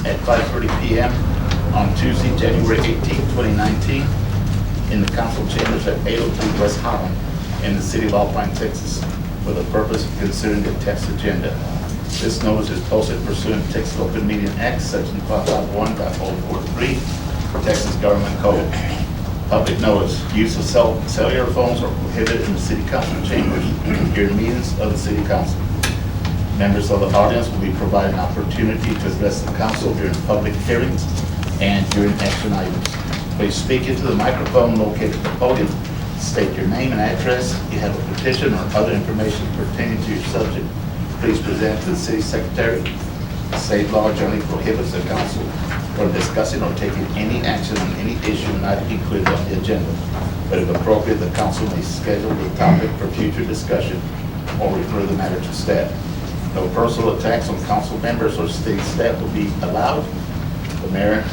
at 5:30 p.m. on Tuesday, January 18, 2019, in the council chambers at 802 West Highland in the city of Alpine, Texas, for the purpose of considering the text agenda. This notice is posted pursuant to Texas Open Meeting Act, Section 551.043, Texas Government Code. Public notice: use of cellular phones are prohibited in the city council chambers during meetings of the city council. Members of the audience will be provided an opportunity to address the council during public hearings and during action items. Please speak into the microphone located at the podium. State your name and address. If you have a petition or other information pertaining to your subject, please present to the city secretary. State law generally prohibits the council from discussing or taking any action on any issue not included on the agenda. But if appropriate, the council may schedule the topic for future discussion or refer the matter to staff. No personal attacks on council members or city staff will be allowed. The mayor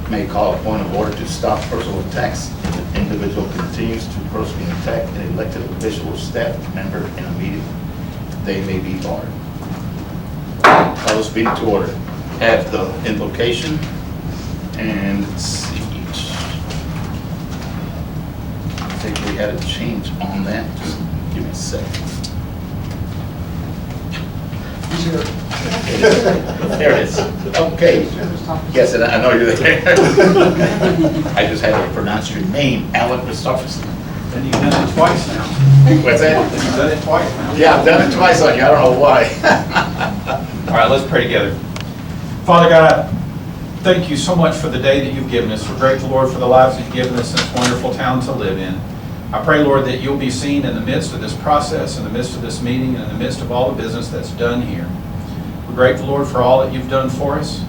may call a point of order to stop personal attacks if an individual continues to personally attack an elected official or staff member in a meeting. They may be barred. Call this meeting to order. Have the invocation, and let's see. I think we had a change on that. Just give me a second. There it is. Okay. Yes, and I know you're there. I just had to pronounce your name, Alan Christopherson. And you've done it twice now. What's that? You've done it twice now. Yeah, I've done it twice on you. I don't know why. All right, let's pray together. Father God, thank you so much for the day that you've given us. We're grateful, Lord, for the lives that you've given us in this wonderful town to live in. I pray, Lord, that you'll be seen in the midst of this process, in the midst of this meeting, and in the midst of all the business that's done here. We're grateful, Lord, for all that you've done for us.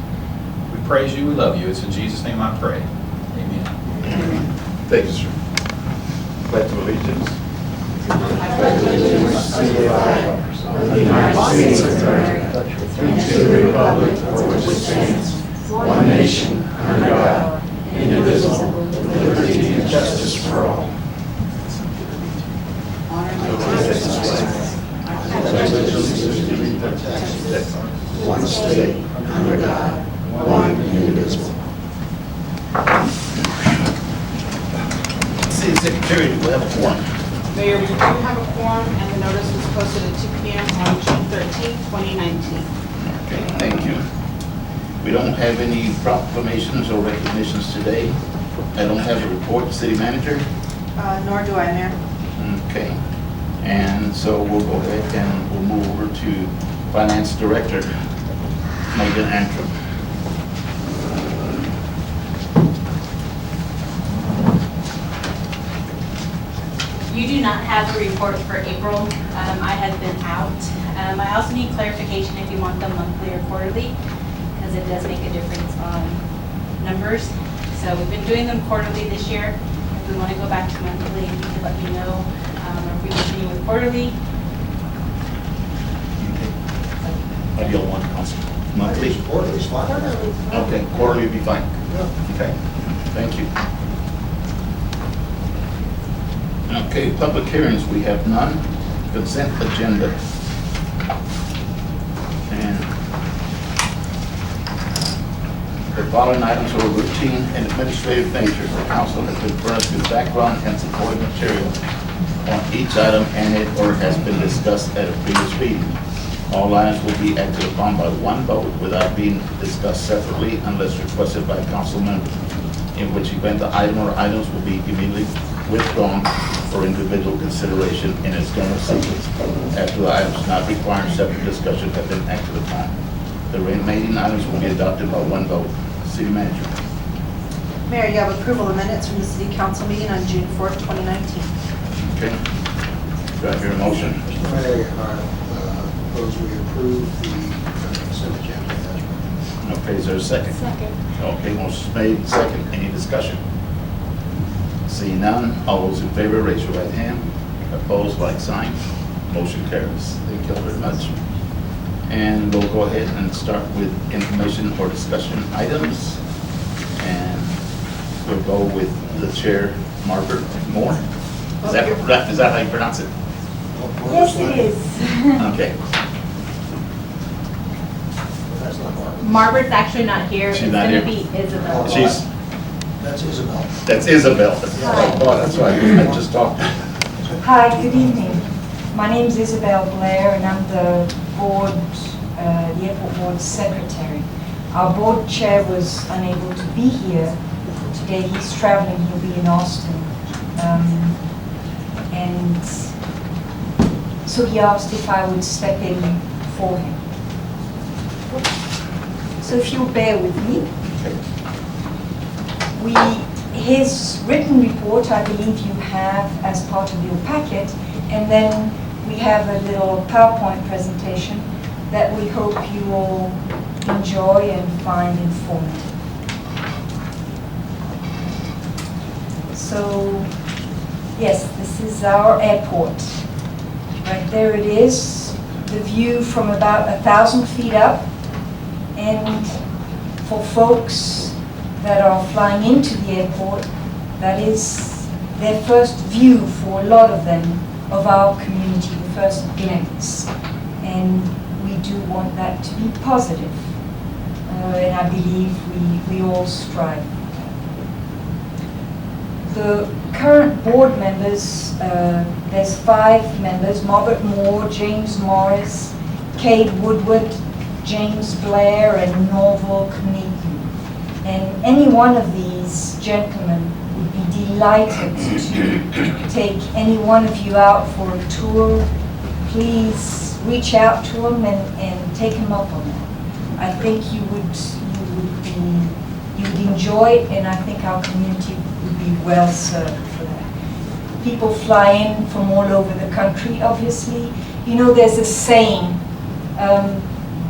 We praise you, we love you. It's in Jesus' name I pray. Amen. Thank you, sir. Pledge of allegiance. I pledge allegiance to the flag of the United States of America and to the republic for which it stands, one nation, under God, indivisible, with liberty and justice for all. One state, under God, one indivisible. City Secretary, do we have a quorum? Mayor, we do have a quorum, and the notice was posted at 2 p.m. on June 13, 2019. Okay, thank you. We don't have any proclamations or recognitions today. I don't have a report, city manager. Nor do I, Mayor. Okay, and so we'll go ahead and we'll move over to Finance Director, Megan Antrim. You do not have a report for April. I had been out. I also need clarification if you want them monthly or quarterly, because it does make a difference on numbers. So we've been doing them quarterly this year. If we want to go back to monthly, you can let me know. Or if we continue with quarterly. What do you want, Council? Monthly? Quarterly's fine. Okay, quarterly would be fine. Okay, thank you. Okay, public hearings, we have none. Consent agenda. And the following items are routine and administrative nature. The council has been furnished with background and supporting material on each item and it or has been discussed at a previous meeting. All items will be acted upon by one vote without being discussed separately unless requested by a council member, in which event the item or items will be immediately withdrawn for individual consideration in its general sequence after the items not requiring separate discussion have been acted upon. The remaining items will be adopted by one vote. City Manager. Mayor, you have approval of minutes from the city council meeting on June 4th, 2019. Okay. Do I hear a motion? Mr. Mayor, I propose we approve the consent agenda as written. Okay, is there a second? Second. Okay, motion's made, second. Any discussion? Seeing none, all those in favor, raise your right hand. Opposed, like sign. Motion carries. Thank you all very much. And we'll go ahead and start with information or discussion items. And we'll go with the chair, Margaret Moore. Is that how you pronounce it? Yes, it is. Okay. That's not Mark. Margaret's actually not here. She's It's not gonna here. be Isabel. That's Isabel. That's Isabel. Oh, that's right, I just talked. Hi, good evening. My name is Isabel Blair, and I'm the board, the airport board secretary. Our board chair was unable to be here today. He's traveling. He'll be in Austin, and so he asked if I would step in for him. So if you'll bear with me. His written report, I believe you have as part of your packet, and then we have a little PowerPoint presentation that we hope you will enjoy and find informative. So, yes, this is our airport. Right there it is, the view from about 1,000 feet up, and for folks that are flying into the airport, that is their first view for a lot of them of our community, the first glimpse. And we do want that to be positive. And I believe we all strive for that. The current board members, there's 5 members: Margaret Moore, James Morris, Cade Woodward, James Blair, and Norval Knighton. And any one of these gentlemen would be delighted to take any one of you out for a tour. Please reach out to them and take them up on that. I think you would enjoy it, and I think our community would be well served for that. People fly in from all over the country, obviously. You know, there's a saying,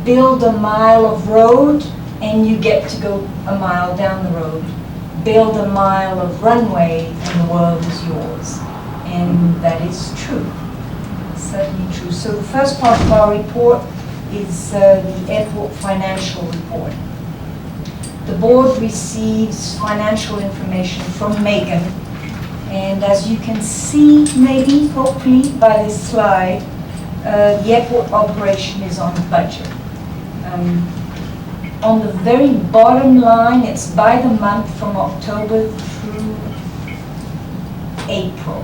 build a mile of road and you get to go a mile down the road. Build a mile of runway and the world is yours. And that is true. It's certainly true. So the first part of our report is the airport financial report. The board receives financial information from Megan, and as you can see, maybe, hopefully, by this slide, the airport operation is on budget. On the very bottom line, it's by the month from October through April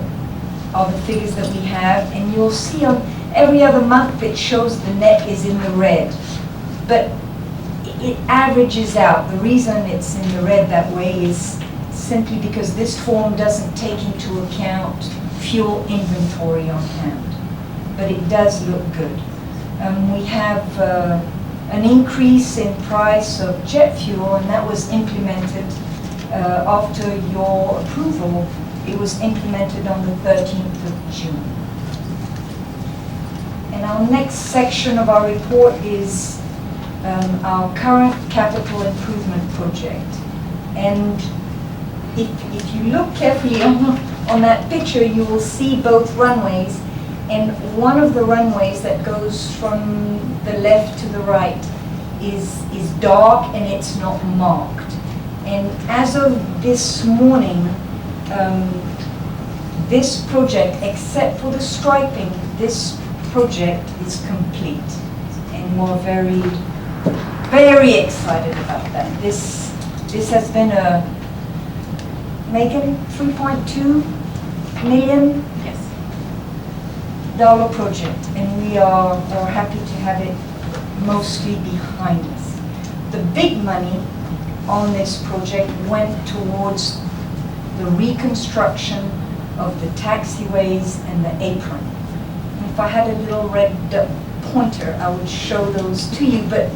are the figures that we have, and you'll see on every other month it shows the net is in the red, but it averages out. The reason it's in the red that way is simply because this form doesn't take into account fuel inventory on hand, but it does look good. We have an increase in price of jet fuel, and that was implemented after your approval. It was implemented on the 13th of June. And our next section of our report is our current capital improvement project. And if you look carefully on that picture, you will see both runways. And one of the runways that goes from the left to the right is dark and it's not marked. And as of this morning, this project, except for the striping, this project is complete. And we're very, very excited about that. This has been a, Megan, $3.2 million? Yes. Dollar project, and we are happy to have it mostly behind us. The big money on this project went towards the reconstruction of the taxiways and the apron. And if I had a little red pointer, I would show those to you, but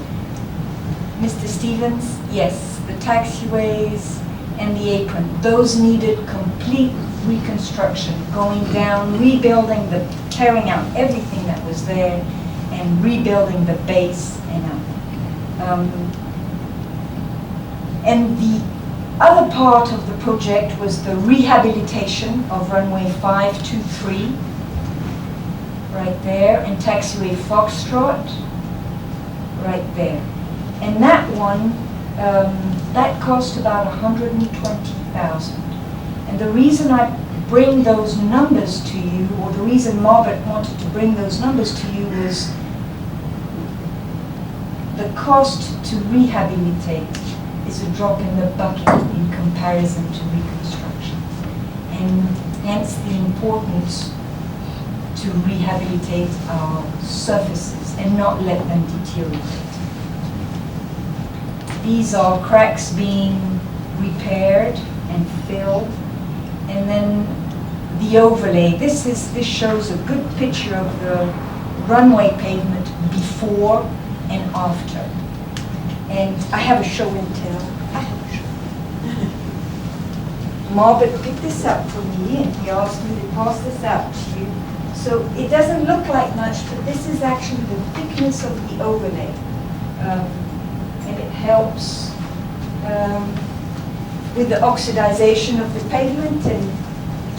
Mr. Stevens, yes, the taxiways and the apron, those needed complete reconstruction, going down, rebuilding tearing out everything that was there and rebuilding the base and out. And the other part of the project was the rehabilitation of runway 523, right there, and taxiway Foxtrot, right there. And that one, that cost about $120,000. And the reason I bring those numbers to you, or the reason Margaret wanted to bring those numbers to you, was the cost to rehabilitate is a drop in the bucket in comparison to reconstruction. And hence the importance to rehabilitate our surfaces and not let them deteriorate. These are cracks being repaired and filled, and then the overlay. This shows a good picture of the runway pavement before and after. And I have a show and tell. Margaret picked this up for me and he asked me to pass this out to you. So it doesn't look like much, but this is actually the thickness of the overlay. And it helps with the oxidization of the pavement and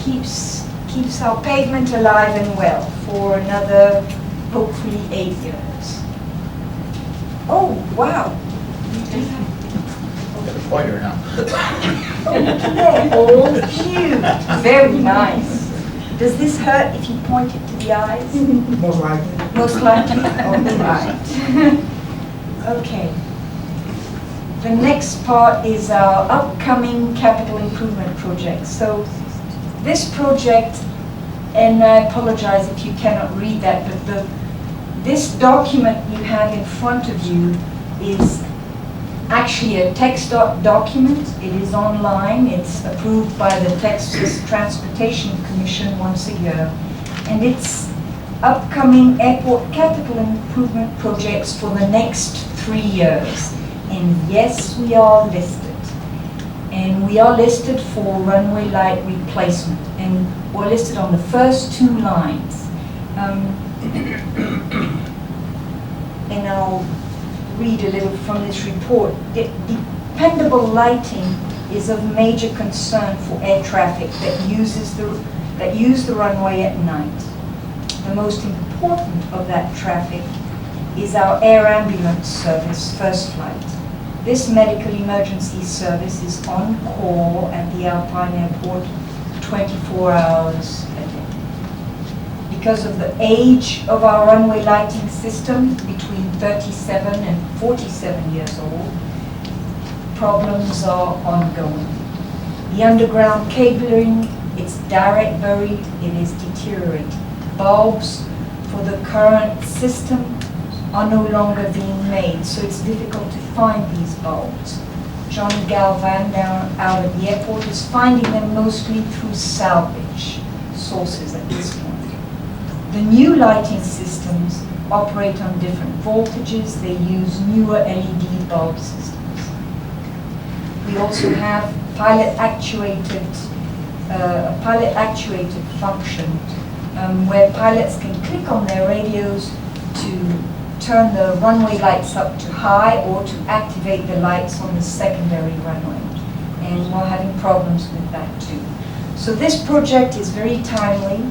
keeps our pavement alive and well for another, hopefully, 8 years. Oh, wow. Got a pointer now. They're all cute. Very nice. Does this hurt if you point it to the eyes? Most likely. Most likely. All right. Okay. The next part is our upcoming capital improvement project. So this project, and I apologize if you cannot read that, but this document you have in front of you is actually a TxDOT document. It is online. It's approved by the Texas Transportation Commission once a year. And it's upcoming airport capital improvement projects for the next 3 years. And yes, we are listed. And we are listed for runway light replacement. And we're listed on the first 2 lines. And I'll read a little from this report. Dependable lighting is of major concern for air traffic that use the runway at night. The most important of that traffic is our air ambulance service, First Flight. This medical emergency service is on call at the Alpine Airport 24 hours a day. Because of the age of our runway lighting system, between 37 and 47 years old, problems are ongoing. The underground cabling, it's direct buried, it is deteriorating. Bulbs for the current system are no longer being made, so it's difficult to find these bulbs. John Galvan down out at the airport is finding them mostly through salvage sources at this point. The new lighting systems operate on different voltages. They use newer LED bulb systems. We also have pilot actuated function where pilots can click on their radios to turn the runway lights up to high or to activate the lights on the secondary runway. And we're having problems with that too. So this project is very timely.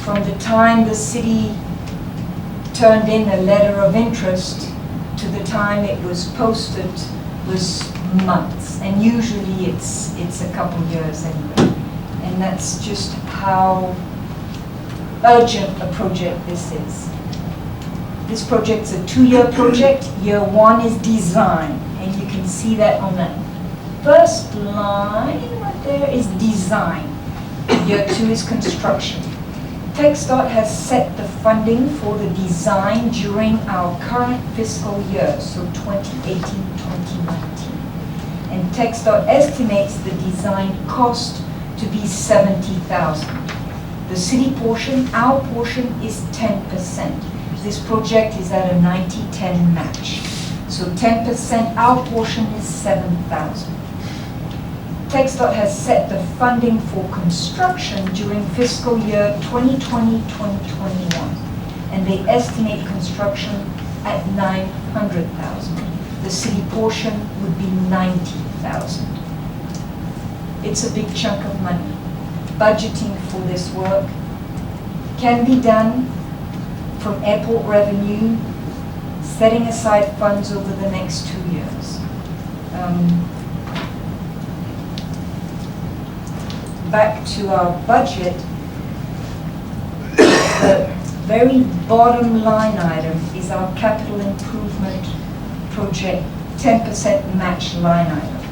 From the time the city turned in a letter of interest to the time it was posted was months. And usually it's a couple years anyway. And that's just how urgent a project this is. This project's a 2-year project. Year 1 is design, and you can see that on that first line right there is design. Year 2 is construction. TxDOT has set the funding for the design during our current fiscal year, so 2018-2019. And TxDOT estimates the design cost to be $70,000. The city portion, our portion, is 10%. This project is at a 90-10 match. So 10%, our portion is $7,000. TxDOT has set the funding for construction during fiscal year 2020-2021, and they estimate construction at $900,000. The city portion would be $90,000. It's a big chunk of money. Budgeting for this work can be done from airport revenue, setting aside funds over the next 2 years. Back to our budget, very bottom line item is our capital improvement project 10% match line item.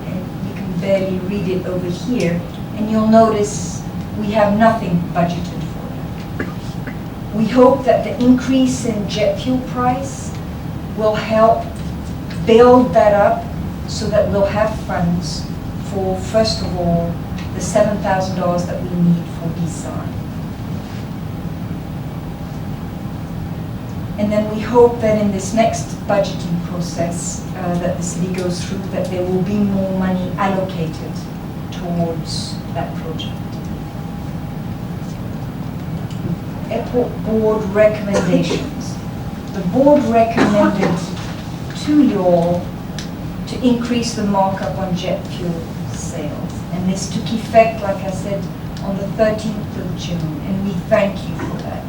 And you can barely read it over here, and you'll notice we have nothing budgeted for that. We hope that the increase in jet fuel price will help build that up so that we'll have funds for, first of all, the $7,000 that we need for design. And then we hope that in this next budgeting process that the city goes through, that there will be more money allocated towards that project. Airport Board recommendations. The board recommended to you all to increase the markup on jet fuel sales. And this took effect, like I said, on the 13th of June, and we thank you for that.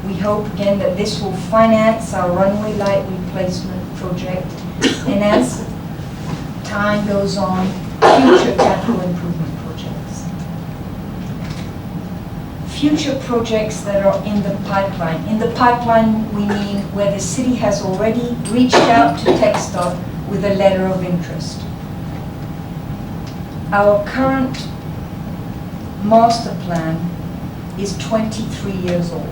We hope again that this will finance our runway light replacement project, and as time goes on, future capital improvement projects. Future projects that are in the pipeline. In the pipeline, we mean where the city has already reached out to TxDOT with a letter of interest. Our current master plan is 23 years old,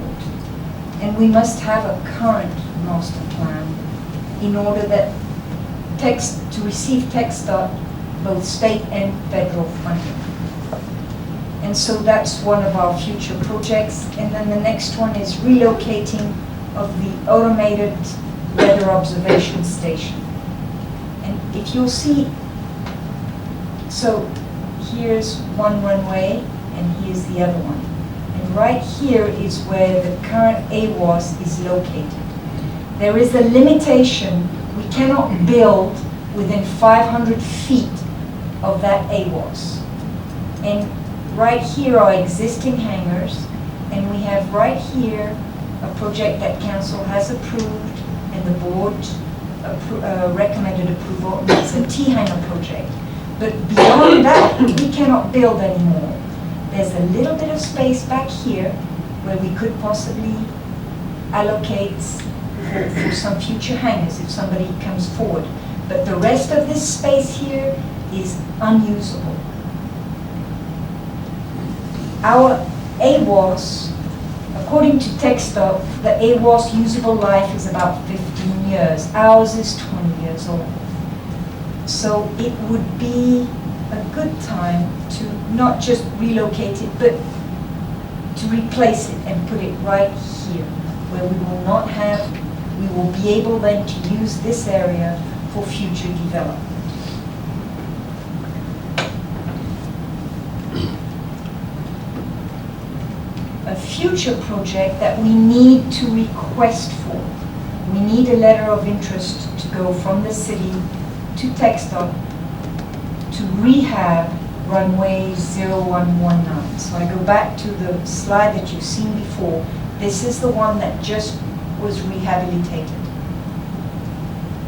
and we must have a current master plan in order that to receive TxDOT, both state and federal funding. And so that's one of our future projects. And then the next one is relocating of the automated weather observation station. And if you'll see, so here's one runway and here's the other one. And right here is where the current AWOS is located. There is a limitation. We cannot build within 500 feet of that AWOS. And right here are existing hangars, and we have right here a project that council has approved and the board recommended approval, and it's a T-hanger project. But beyond that, we cannot build anymore. There's a little bit of space back here where we could possibly allocate for some future hangars if somebody comes forward. But the rest of this space here is unusable. Our AWOS, according to TxDOT, the AWOS usable life is about 15 years. Ours is 20 years old. So it would be a good time to not just relocate it, but to replace it and put it right here, where we will not have, we will be able then to use this area for future development. A future project that we need to request for. We need a letter of interest to go from the city to TxDOT to rehab runway 0119. So I go back to the slide that you've seen before. This is the one that just was rehabilitated.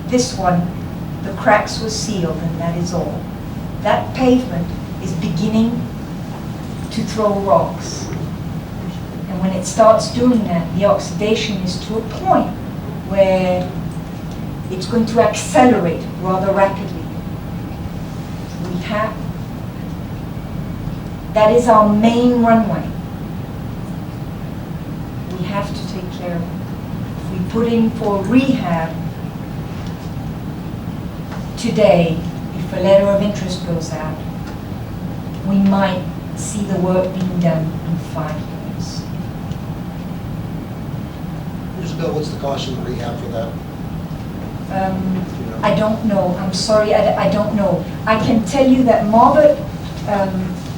This one, the cracks were sealed, and that is all. That pavement is beginning to throw rocks. And when it starts doing that, the oxidation is to a point where it's going to accelerate rather rapidly. We have, that is our main runway. We have to take care of it. If we put in for rehab today, if a letter of interest goes out, we might see the work being done in 5 years. Isabel, what's the cost of the rehab for that? I don't know. I'm sorry, I don't know. I can tell you that Marbert,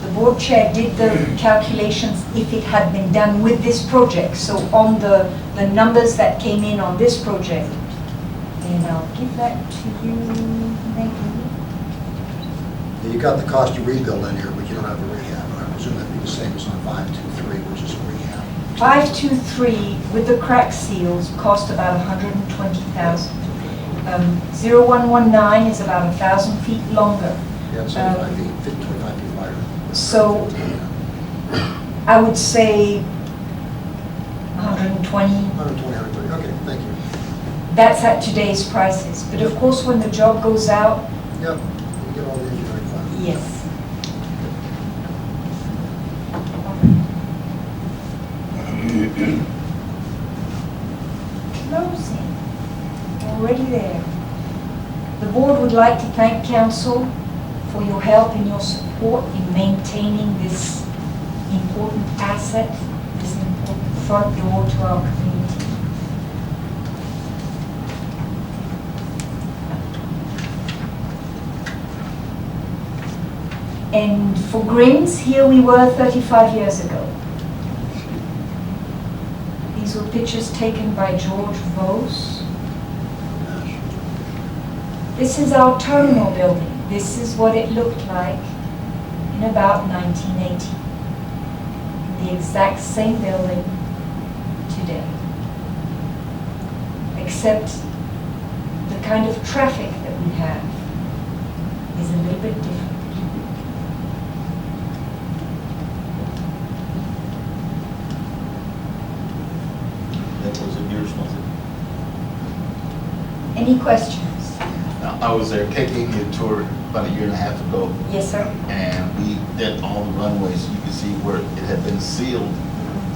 the board chair, did the calculations if it had been done with this project. So on the numbers that came in on this project, and I'll give that to you, maybe. You got the cost to rebuild in here, but you don't have a rehab. I presume that'd be the same as on 523, which is a rehab. 523 with the crack seals cost about 120,000. 0119 is about 1,000 feet longer. Yeah, it's 25 feet, 25 feet wider. So I would say 120,000 120. 120, okay, thank you. That's at today's prices. But of course, when the job goes out, Yep, you get all the engineering funds. yes. Closing. Already there. The board would like to thank council for your help and your support in maintaining this important asset, this important front door to our community. And for Grimm's, here we were 35 years ago. These were pictures taken by George Vos. This is our terminal building. This is what it looked like in about 1980. The exact same building today. Except the kind of traffic that we have is a little bit different. That was in yours, was it? Any questions? I was there taking a tour about a year and a half ago, Yes, sir? and we did all the runways. You can see where it had been sealed,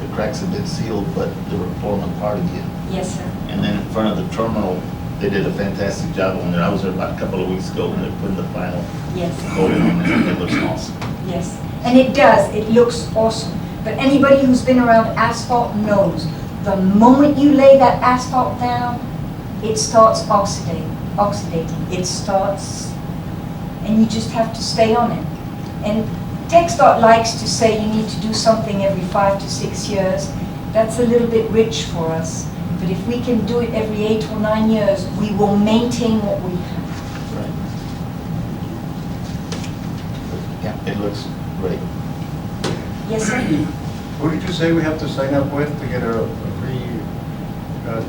the cracks had been sealed, but they were falling apart again. Yes, sir. And then in front of the terminal, they did a fantastic job on there. I was there about a couple of weeks ago when they put the final Yes. coating on there. It looks awesome. Yes, and it does, it looks awesome. But anybody who's been around asphalt knows, the moment you lay that asphalt down, it starts oxidating. It starts, and you just have to stay on it. And TxDOT likes to say you need to do something every 5 to 6 years. That's a little bit rich for us. But if we can do it every 8 or 9 years, we will maintain what we have. Right. Yeah, it looks great. Yes, sir? Who did you say we have to sign up with to get a free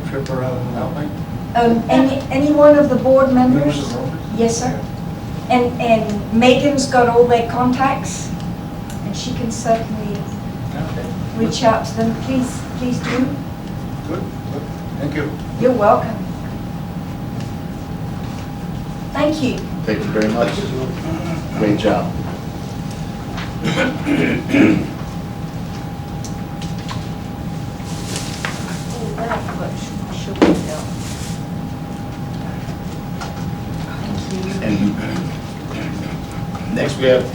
trip around Alpine? Any one of the board members? Members of the board? Yes, sir. And Megan's got all their contacts, and she can certainly Okay. reach out to them. Please do. Good, good. Thank you. You're welcome. Thank you. Thank you very much. Great job. Oh, that I forgot to show you down. Thank you. And next we have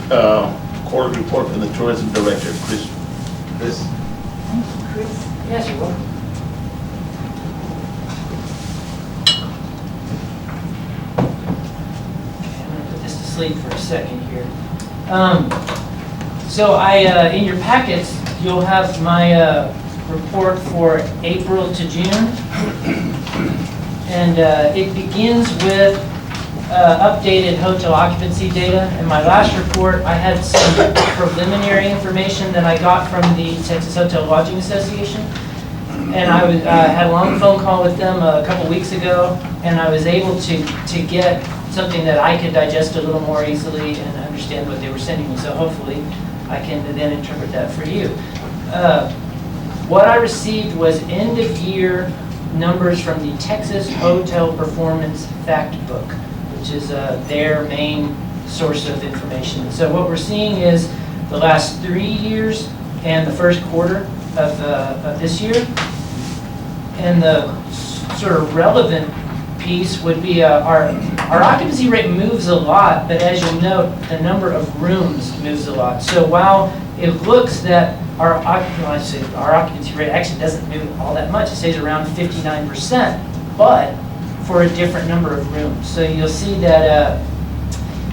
quarterly report from the tourism director, Chris. Thank you, Chris. Yes, you're welcome. Okay, I'm gonna put this to sleep for a second here. In your packets, you'll have my report for April to June. And it begins with updated hotel occupancy data. In my last report, I had some preliminary information that I got from the Texas Hotel Lodging Association. And I had a long phone call with them a couple weeks ago, and I was able to get something that I could digest a little more easily and understand what they were sending me. So hopefully, I can then interpret that for you. What I received was end-of-year numbers from the Texas Hotel Performance Fact Book, which is their main source of information. So what we're seeing is the last 3 years and the first quarter of this year. And the sort of relevant piece would be our occupancy rate moves a lot, but as you'll note, the number of rooms moves a lot. So while it looks that our occupancy rate actually doesn't move all that much, it stays around 59%, but for a different number of rooms. So you'll see that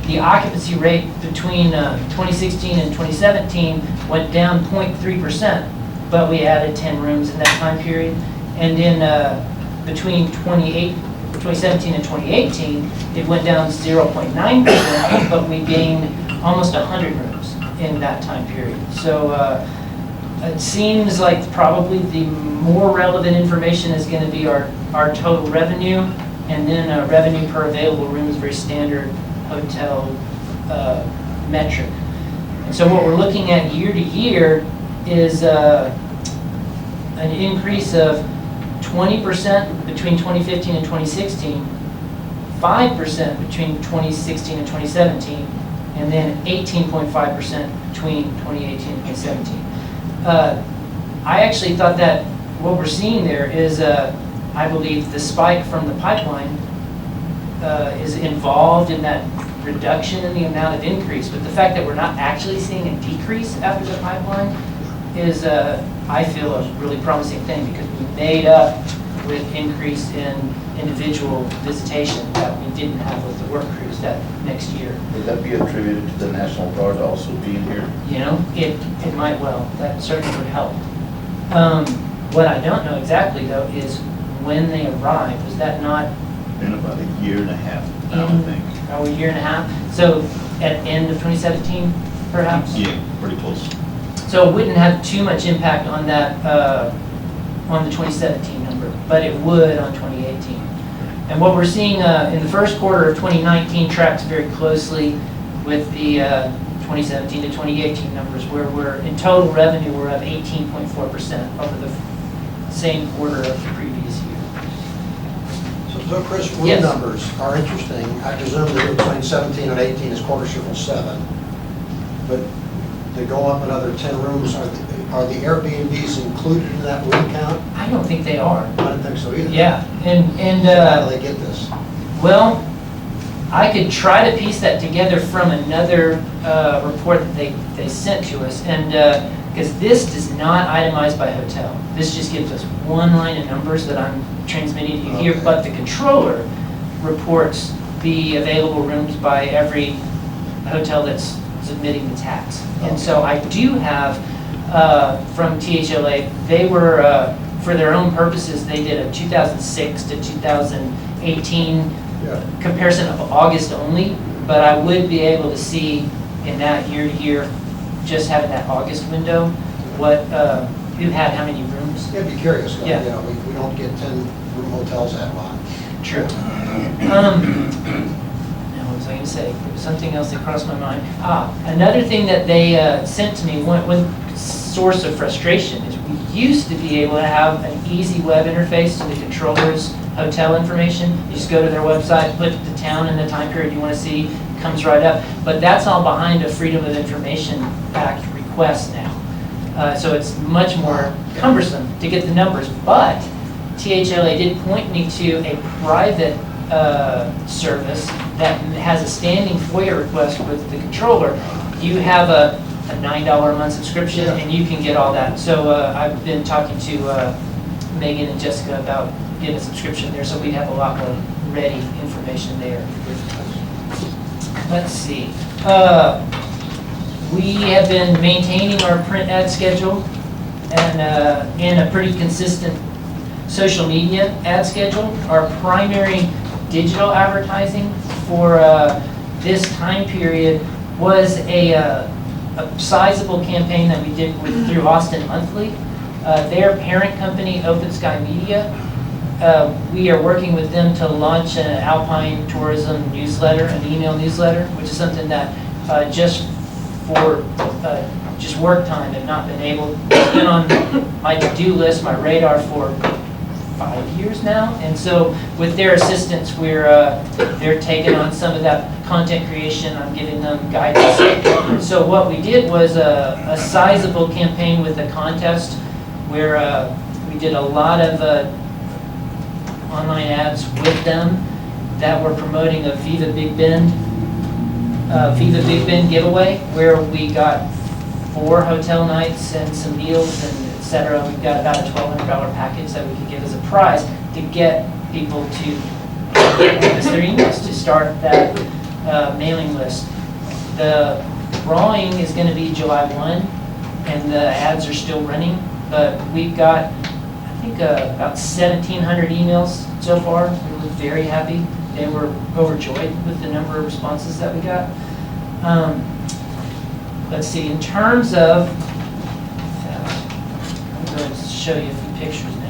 the occupancy rate between 2016 and 2017 went down 0.3%, but we added 10 rooms in that time period. And in between 2017 and 2018, it went down 0.9%, but we gained almost 100 rooms in that time period. So it seems like probably the more relevant information is going to be our total revenue, and then revenue per available room is very standard hotel metric. And so what we're looking at year to year is an increase of 20% between 2015 and 2016, 5% between 2016 and 2017, and then 18.5% between 2018 and 2017. I actually thought that what we're seeing there is, I believe, the spike from the pipeline is involved in that reduction in the amount of increase. But the fact that we're not actually seeing a decrease after the pipeline is, I feel, a really promising thing, because we made up with increase in individual visitation that we didn't have with the work crews that next year. Would that be attributed to the National Guard also being here? You know, it might well. That certainly would help. What I don't know exactly, though, is when they arrived. Was that not Been about a year and a half now, I think. a year and a half? So at end of 2017, perhaps? Yeah, pretty close. So it wouldn't have too much impact on that, on the 2017 number, but it would on 2018. And what we're seeing in the first quarter of 2019 tracks very closely with the 2017 to 2018 numbers, where we're, in total revenue, we're up 18.4% over the same quarter of the previous year. So Chris, room Yes. numbers are interesting. I presume that between 17 and 18 is quarter circle 7. But they go up another 10 rooms. Are the Airbnbs included in that room count? I don't think they are. I don't think so either. Yeah, and How do they get this? well, I could try to piece that together from another report that they sent to us, and because this does not itemize by hotel. This just gives us one line of numbers that I'm transmitting to you here, Okay. but the controller reports the available rooms by every hotel that's submitting the tax. And so I do have, from THLA, they were, for their own purposes, they did a 2006 to 2018 Yeah. comparison of August only, but I would be able to see in that year to year, just having that August window, what, who had how many rooms. Yeah, I'd be curious. Yeah. You know, we don't get 10-room hotels that long. True. Now, what was I going to say? There was something else that crossed my mind. Another thing that they sent to me, one source of frustration, is we used to be able to have an easy web interface to the controller's hotel information. You just go to their website, put the town and the time period you want to see, comes right up. But that's all behind a Freedom of Information Act request now. So it's much more cumbersome to get the numbers. But THLA did point me to a private service that has a standing FOIA request with the controller. You have a $9 a month subscription, Yeah. and you can get all that. So I've been talking to Megan and Jessica about getting a subscription there, so we'd have a lot more ready information there. Let's see. We have been maintaining our print ad schedule and in a pretty consistent social media ad schedule. Our primary digital advertising for this time period was a sizable campaign that we did through Austin Monthly. Their parent company, Open Sky Media, we are working with them to launch an Alpine tourism newsletter, an email newsletter, which is something that just for just work time have not been able. It's been on my to-do list, my radar for 5 years now, and so with their assistance, they're taking on some of that content creation. I'm giving them guidance. So what we did was a sizable campaign with a contest where we did a lot of online ads with them that were promoting a Viva Big Bend giveaway, where we got 4 hotel nights and some meals and et cetera. We've got about a $1,200 package that we could give as a prize to get people to give us their emails, to start that mailing list. The drawing is going to be July 1, and the ads are still running, but we've got, I think, about 1,700 emails so far. We're very happy. They were overjoyed with the number of responses that we got. Let's see, in terms of, I'm going to show you a few pictures now.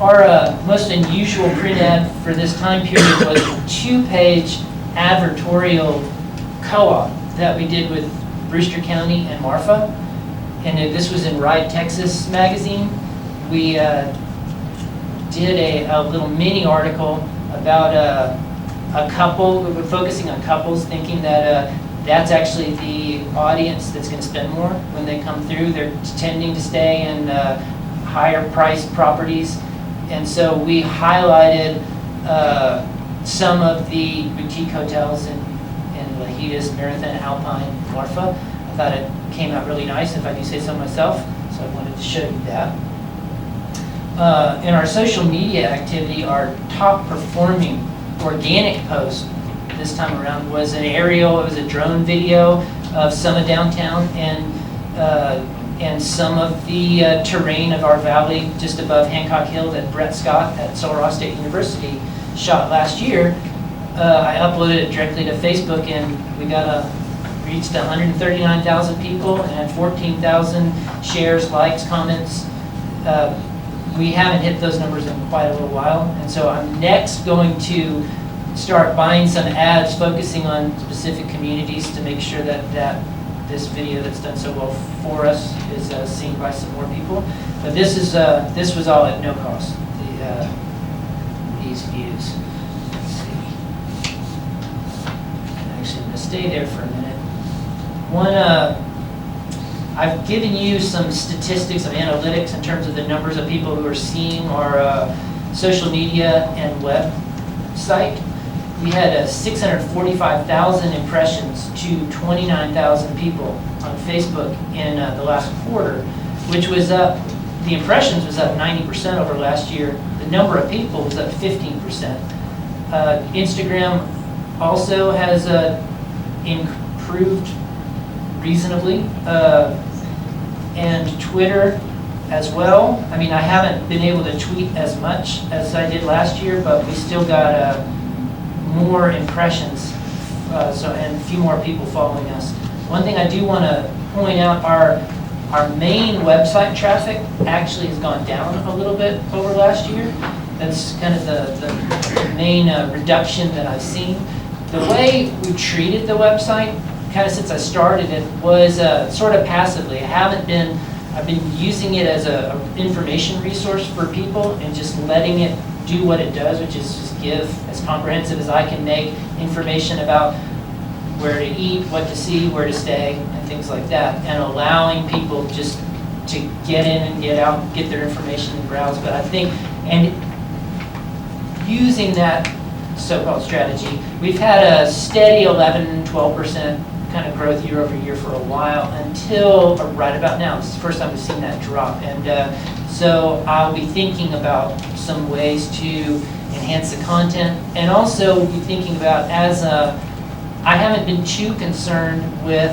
Our most unusual print ad for this time period was a 2-page advertorial co-op that we did with Brewster County and Marfa. And this was in Ride Texas magazine. We did a little mini article about a couple. We were focusing on couples, thinking that that's actually the audience that's going to spend more when they come through. They're tending to stay in higher priced properties. And so we highlighted some of the boutique hotels in Lajitas, Marathon, Alpine, Marfa. I thought it came out really nice, if I do say so myself, so I wanted to show you that. In our social media activity, our top performing organic post this time around was an aerial, it was a drone video of some of downtown and some of the terrain of our valley just above Hancock Hill that Brett Scott at Sul Ross State University shot last year. I uploaded it directly to Facebook, and we reached 139,000 people and had 14,000 shares, likes, comments. We haven't hit those numbers in quite a little while, and so I'm next going to start buying some ads focusing on specific communities to make sure that this video that's done so well for us is seen by some more people. But this was all at no cost. These views. Let's see. Actually, I'm going to stay there for a minute. I've given you some statistics of analytics in terms of the numbers of people who are seeing our social media and website. We had 645,000 impressions to 29,000 people on Facebook in the last quarter, which was up, the impressions was up 90% over last year. The number of people was up 15%. Instagram also has improved reasonably, and Twitter as well. I mean, I haven't been able to tweet as much as I did last year, but we still got more impressions, and a few more people following us. One thing I do want to point out, our main website traffic actually has gone down a little bit over last year. That's kind of the main reduction that I've seen. The way we treated the website, kind of since I started it, was sort of passively. I've been using it as an information resource for people and just letting it do what it does, which is just give as comprehensive as I can make information about where to eat, what to see, where to stay, and things like that, and allowing people just to get in and get out, get their information and browse. But I think, and using that so-called strategy, we've had a steady 11, 12% kind of growth year over year for a while until right about now. This is the first time we've seen that drop. And so I'll be thinking about some ways to enhance the content, and also be thinking about, I haven't been too concerned with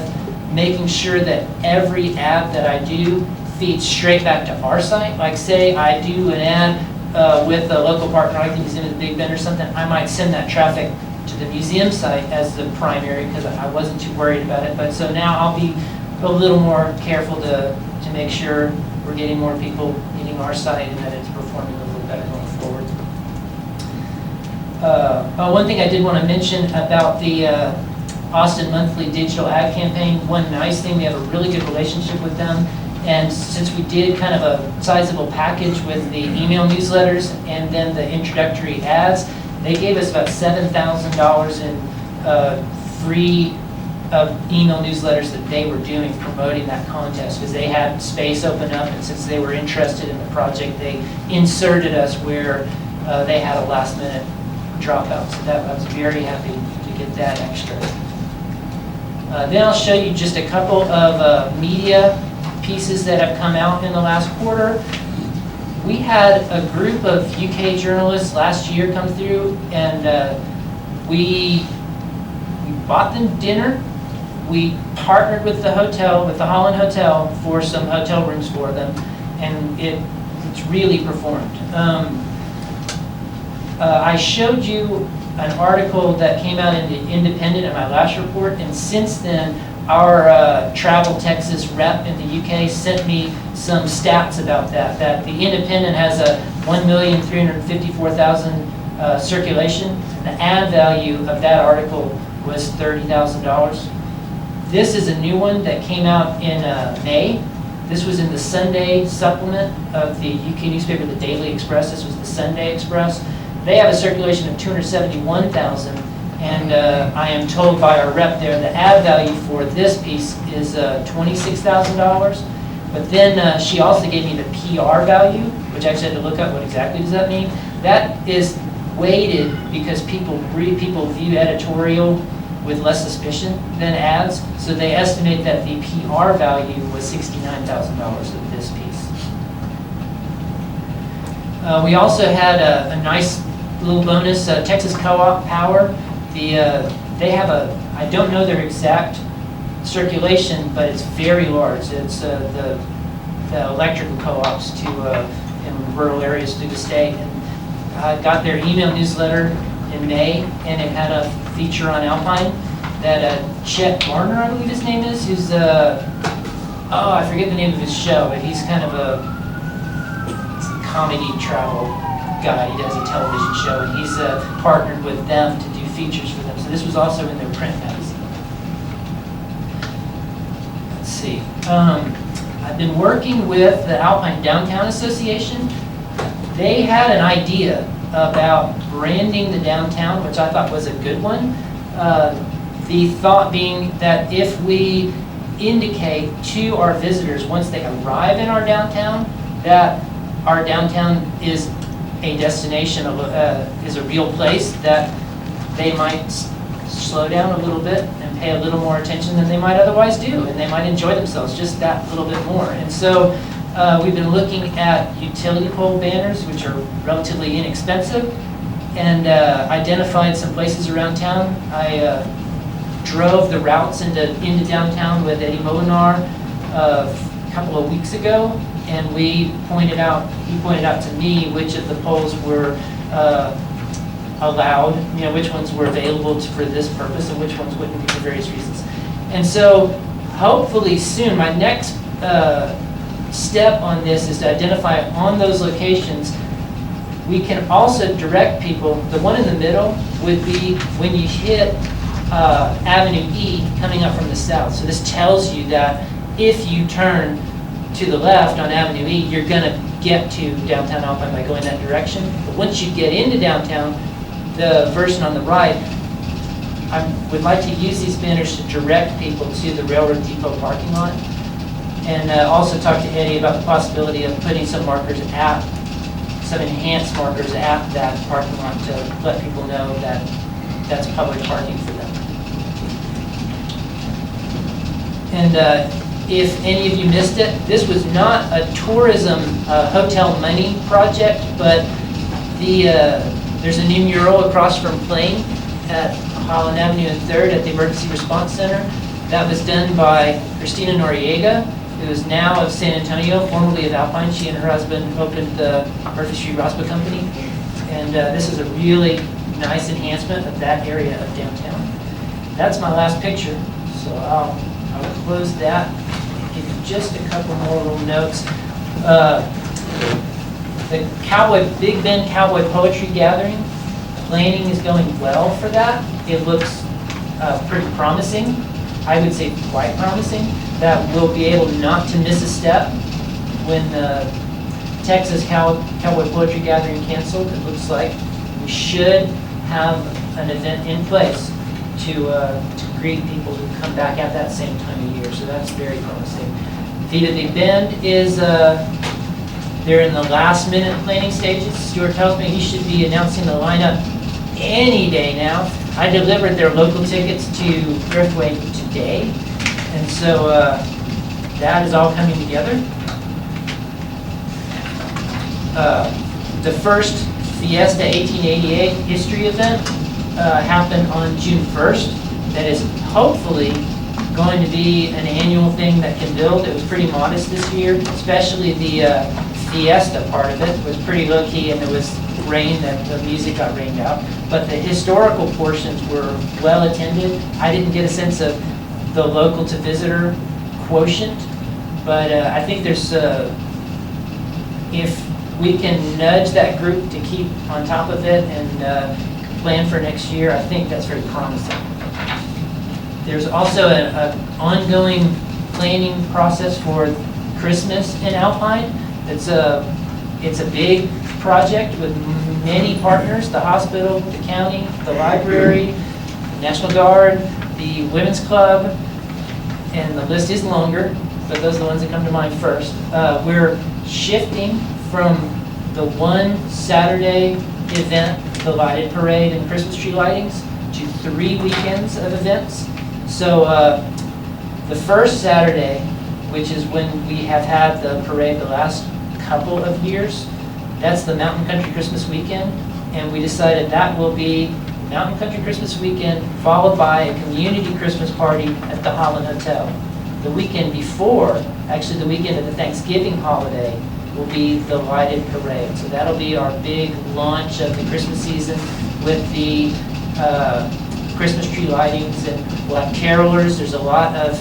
making sure that every ad that I do feeds straight back to our site. Like say I do an ad with a local partner, like the Museum of the Big Bend or something, I might send that traffic to the museum site as the primary because I wasn't too worried about it. But so now I'll be a little more careful to make sure we're getting more people hitting our site and that it's performing a little better going forward. One thing I did want to mention about the Austin Monthly digital ad campaign, one nice thing, we have a really good relationship with them. And since we did kind of a sizable package with the email newsletters and then the introductory ads, they gave us about $7,000 in free email newsletters that they were doing promoting that contest because they had space open up, and since they were interested in the project, they inserted us where they had a last minute dropout. So I was very happy to get that extra. Then I'll show you just a couple of media pieces that have come out in the last quarter. We had a group of UK journalists last year come through, and we bought them dinner. We partnered with the hotel, with the Holland Hotel, for some hotel rooms for them, and it's really performed. I showed you an article that came out in the Independent in my last report, and since then our Travel Texas rep in the UK sent me some stats about that the Independent has a 1,354,000 circulation. The ad value of that article was $30,000. This is a new one that came out in May. This was in the Sunday supplement of the UK newspaper, the Daily Express. This was the Sunday Express. They have a circulation of 271,000, and I am told by our rep there the ad value for this piece is $26,000. But then she also gave me the PR value, which I actually had to look up what exactly does that mean. That is weighted because people view editorial with less suspicion than ads, so they estimate that the PR value was $69,000 of this piece. We also had a nice little bonus, Texas Co-op Power. They have I don't know their exact circulation, but it's very large. It's the electrical co-ops in rural areas through the state. And I got their email newsletter in May, and it had a feature on Alpine that Chet Garner, I believe his name is, who's I forget the name of his show, but he's kind of a comedy travel guy. He does a television show, and he's partnered with them to do features for them. So this was also in their print magazine. Let's see. I've been working with the Alpine Downtown Association. They had an idea about branding the downtown, which I thought was a good one. The thought being that if we indicate to our visitors once they arrive in our downtown that our downtown is a destination, is a real place, that they might slow down a little bit and pay a little more attention than they might otherwise do, and they might enjoy themselves just that little bit more. And so we've been looking at utility pole banners, which are relatively inexpensive, and identified some places around town. I drove the routes into downtown with Eddie Molinar a couple of weeks ago, and he pointed out to me which of the poles were allowed, which ones were available for this purpose and which ones wouldn't be for various reasons. And so hopefully soon, my next step on this is to identify on those locations. We can also direct people. The one in the middle would be when you hit Avenue E coming up from the south. So this tells you that if you turn to the left on Avenue E, you're going to get to downtown Alpine by going that direction. But once you get into downtown, the version on the right, I would like to use these banners to direct people to the Railroad Depot parking lot, and also talk to Eddie about the possibility of putting some enhanced markers at that parking lot to let people know that that's public parking for them. And if any of you missed it, this was not a tourism hotel money project, but there's a new mural across from Plain at Holland Avenue and 3rd at the Emergency Response Center. That was done by Christina Noriega, who is now of San Antonio, formerly of Alpine. She and her husband opened the Murphy Street Rospa Company. And this is a really nice enhancement of that area of downtown. That's my last picture, so I'll close that. Give you just a couple more little notes. The Big Bend Cowboy Poetry Gathering, planning is going well for that. It looks pretty promising. I would say quite promising, that we'll be able not to miss a step when the Texas Cowboy Poetry Gathering canceled. It looks like we should have an event in place to greet people who come back at that same time of year. So that's very promising. Vida Big Bend is, they're in the last minute planning stages. Stuart tells me he should be announcing the lineup any day now. I delivered their local tickets to Earthway today. And so that is all coming together. The first Fiesta 1888 history event happened on June 1st. That is hopefully going to be an annual thing that can build. It was pretty modest this year, especially the Fiesta part of it was pretty low-key, and there was rain that the music got rained out. But the historical portions were well attended. I didn't get a sense of the local to visitor quotient, but I think there's, if we can nudge that group to keep on top of it and plan for next year, I think that's very promising. There's also an ongoing planning process for Christmas in Alpine. It's a big project with many partners, the hospital, the county, the library, the National Guard, the Women's Club, and the list is longer, but those are the ones that come to mind first. We're shifting from the one Saturday event, the lighted parade and Christmas tree lightings, to 3 weekends of events. So the first Saturday, which is when we have had the parade the last couple of years, that's the Mountain Country Christmas Weekend, and we decided that will be Mountain Country Christmas Weekend followed by a community Christmas party at the Holland Hotel. The weekend before, actually the weekend of the Thanksgiving holiday, will be the lighted parade. So that'll be our big launch of the Christmas season with the Christmas tree lightings, and we'll have carolers. There's a lot of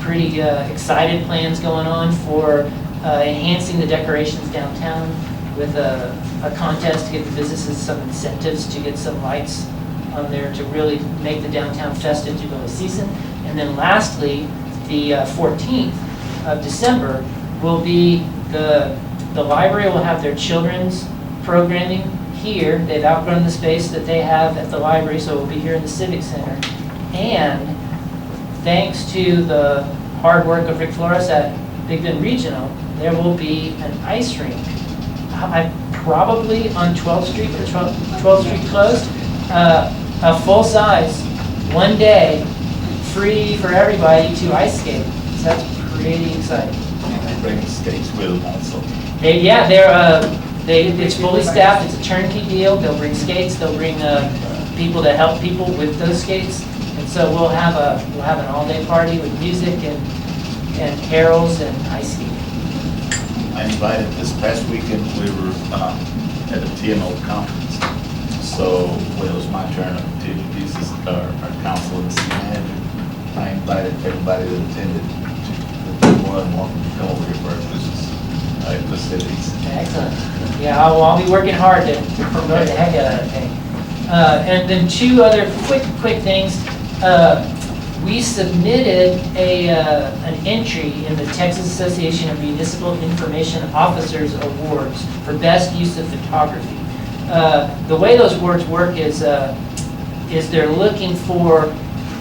pretty excited plans going on for enhancing the decorations downtown with a contest to get the businesses some incentives to get some lights on there to really make the downtown festive through the season. And then lastly, the 14th of December will be the library will have their children's programming here. They've outgrown the space that they have at the library, so it will be here in the Civic Center. And thanks to the hard work of Rick Flores at Big Bend Regional, there will be an ice rink. Probably on 12th Street, or 12th Street closed, a full size, one day, free for everybody to ice skate. So that's pretty exciting. And they bring skates with them also. It's fully staffed, it's a turnkey deal. They'll bring skates, they'll bring people to help people with those skates. And so we'll have an all-day party with music and carols and ice skating. I invited this past weekend, we were at a TMO conference. So when it was my turn to introduce our council and city manager, I invited everybody that attended to the more than welcome to come over here for our Christmas festivities. Excellent. Yeah, I'll be working hard to promote the heck out of that thing. And then two other quick things. We submitted an entry in the Texas Association of Municipal Information Officers Awards for best use of photography. The way those awards work is they're looking for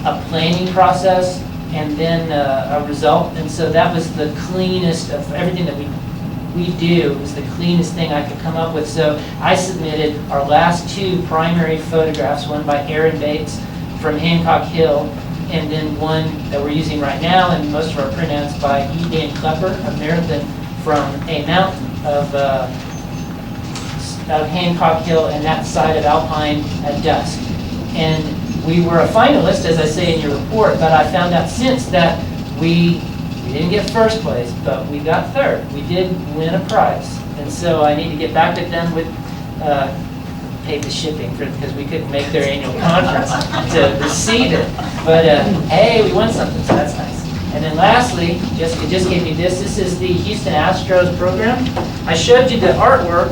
a planning process and then a result. And so that was the cleanest of everything that we do, is the cleanest thing I could come up with. So I submitted our last two primary photographs, one by Aaron Bates from Hancock Hill, and then one that we're using right now and most of our printouts by E. Dan Klepper of Marathon from a mountain of Hancock Hill and that side of Alpine at dusk. And we were a finalist, as I say in your report, but I found out since that we didn't get first place, but we got third. We did win a prize. And so I need to get back at them with paid the shipping because we couldn't make their annual conference to receive it. But hey, we won something, so that's nice. And then lastly, Jessica just gave me this. This is the Houston Astros program. I showed you the artwork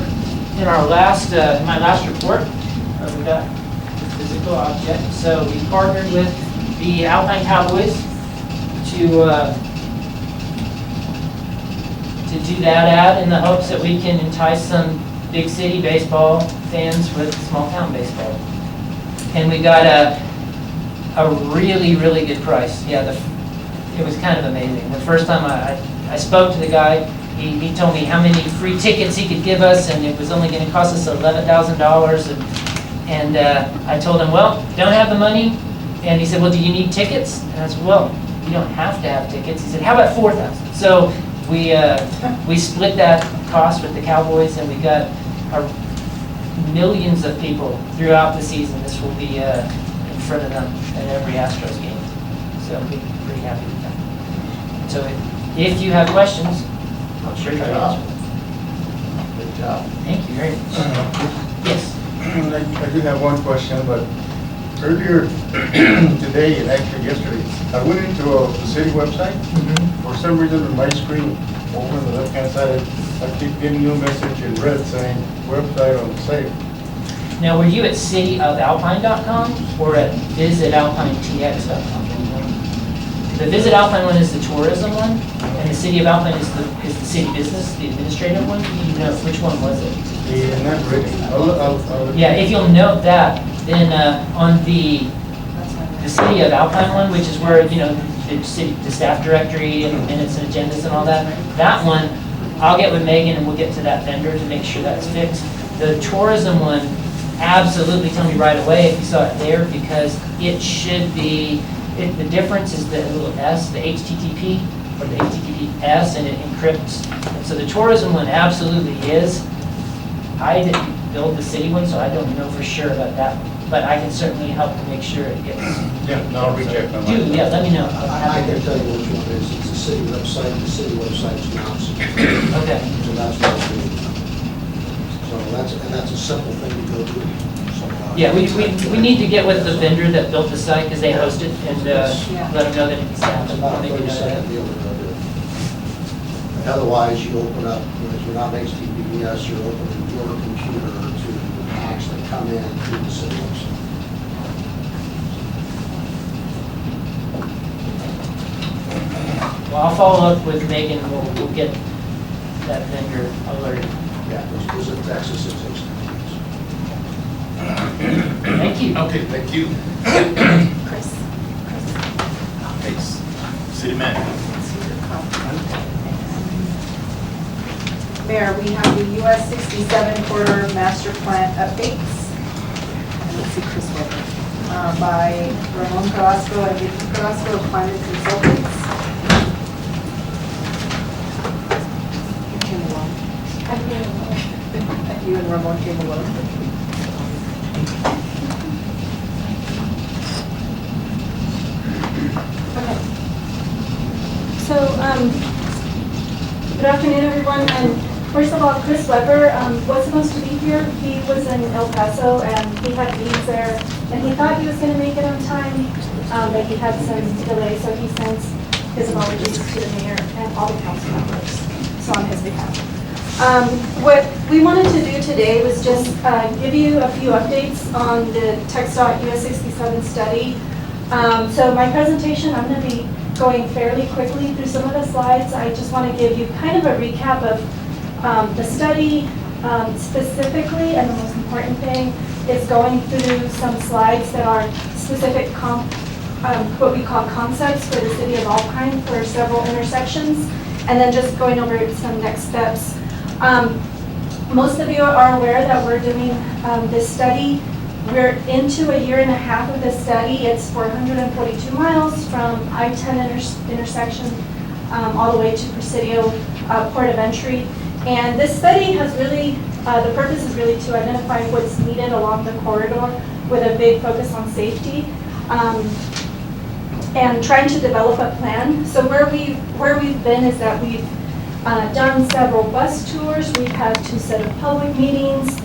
in our my last report. We got the physical object. So we partnered with the Alpine Cowboys to do that ad in the hopes that we can entice some big city baseball fans with small town baseball. And we got a really, really good price. Yeah, it was kind of amazing. The first time I spoke to the guy, he told me how many free tickets he could give us, and it was only going to cost us $11,000. And I told him, well, don't have the money. And he said, well, do you need tickets? And I said, well, you don't have to have tickets. He said, how about 4,000? So we split that cost with the Cowboys, and we got millions of people throughout the season. This will be in front of them at every Astros game. So we're pretty happy with that. So if you have questions, I'm sure try to answer them. Good job. Thank you very much. Yes. I do have one question, but Earlier today, and actually yesterday, I went into the city website. For some reason on my screen, over on the left-hand side, I keep getting you a message in red saying website on sale. Now, were you at cityofalpine.com or at visitalpinetx.com? The Visit Alpine one is the tourism one, and the City of Alpine is the city business, the administrative one. You know, which one was it? Yeah, not ready. I'll Yeah, if you'll note that, then on the City of Alpine one, which is where, you know, the staff directory and minutes and agendas and all that, that one, I'll get with Megan and we'll get to that vendor to make sure that's fixed. The tourism one, absolutely tell me right away if you saw it there, because it should be, the difference is the little S, the HTTP, or the HTTPS, and it encrypts. And so the tourism one absolutely is. I didn't build the city one, so I don't know for sure about that, but I can certainly help to make sure it gets. Yeah, no, I'll recheck my Do, mind. yeah, let me know. I can tell you which one it is. It's the city website. The city website's now secure. Okay. So that's what it's doing. So that's a simple thing to go through. Yeah, we need to get with the vendor that built the site, because they host it, and let them know that it's It's about a happening. 30-second deal to go do it. Otherwise, you open up, if you're not HTTPS, you're opening your computer to actually come in through the city website. Well, I'll follow up with Megan, and we'll get that vendor alerted. Yeah, visit Texas, it's HTTPS. Thank you. Okay, thank you. Chris. Thanks. City manager. Mayor, we have the US 67 corridor master plan updates. And let's see, Chris Weber, by Ramon Carrasco and Victor Carrasco of Climate Consultants. You came alone. I came alone. You and Ramon came alone. Okay. So, good afternoon, everyone. And first of all, Chris Weber was supposed to be here. He was in El Paso and he had meetings there. And he thought he was going to make it on time, but he had some delay. So he sends his apologies to the mayor and all the council members. So on his behalf. What we wanted to do today was just give you a few updates on the TxDOT US 67 study. So my presentation, I'm going to be going fairly quickly through some of the slides. I just want to give you kind of a recap of the study specifically, and the most important thing is going through some slides that are specific what we call concepts for the city of Alpine for several intersections, and then just going over some next steps. Most of you are aware that we're doing this study. We're into a year and a half of this study. It's 442 miles from I-10 intersection all the way to Presidio Port of Entry. And this study has really, the purpose is really to identify what's needed along the corridor with a big focus on safety and trying to develop a plan. So where we've been is that we've done several bus tours. We've had 2 sets of public meetings.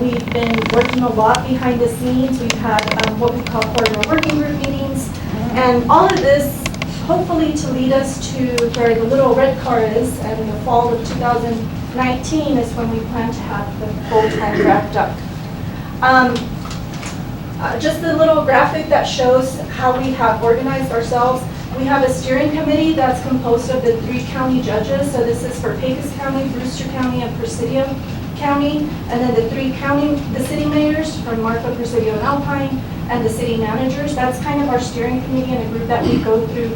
We've been working a lot behind the scenes. We've had what we call corridor working group meetings. And all of this, hopefully to lead us to where the little red car is, and in the fall of 2019 is when we plan to have the full plan wrapped up. Just a little graphic that shows how we have organized ourselves. We have a steering committee that's composed of the 3 county judges. So this is for Pecos County, Brewster County, and Presidio County. And then the city mayors from Marfa, Presidio, and Alpine, and the city managers. That's kind of our steering committee and a group that we go through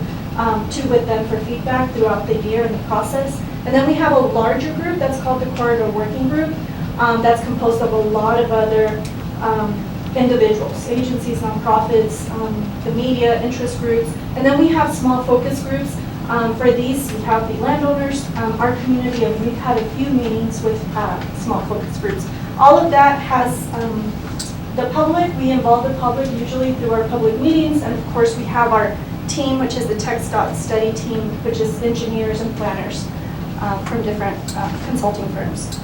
with them for feedback throughout the year and the process. And then we have a larger group that's called the Corridor Working Group that's composed of a lot of other individuals, agencies, nonprofits, the media, interest groups. And then we have small focus groups. For these, we have the landowners, our community, and we've had a few meetings with small focus groups. All of that has the public. We involve the public usually through our public meetings, and of course we have our team, which is the TxDOT study team, which is engineers and planners from different consulting firms.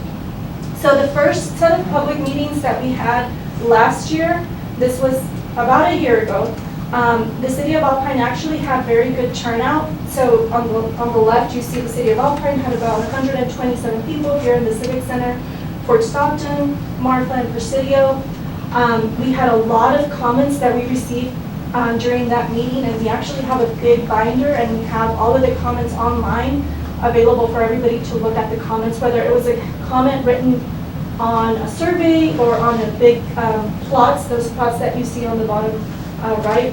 So the first set of public meetings that we had last year, this was about a year ago, the city of Alpine actually had very good turnout. So on the left, you see the city of Alpine had about 127 people here in the Civic Center. Fort Stockton, Marfa, and Presidio. We had a lot of comments that we received during that meeting, and we actually have a big binder, and we have all of the comments online available for everybody to look at the comments, whether it was a comment written on a survey or on a big plots, those plots that you see on the bottom right.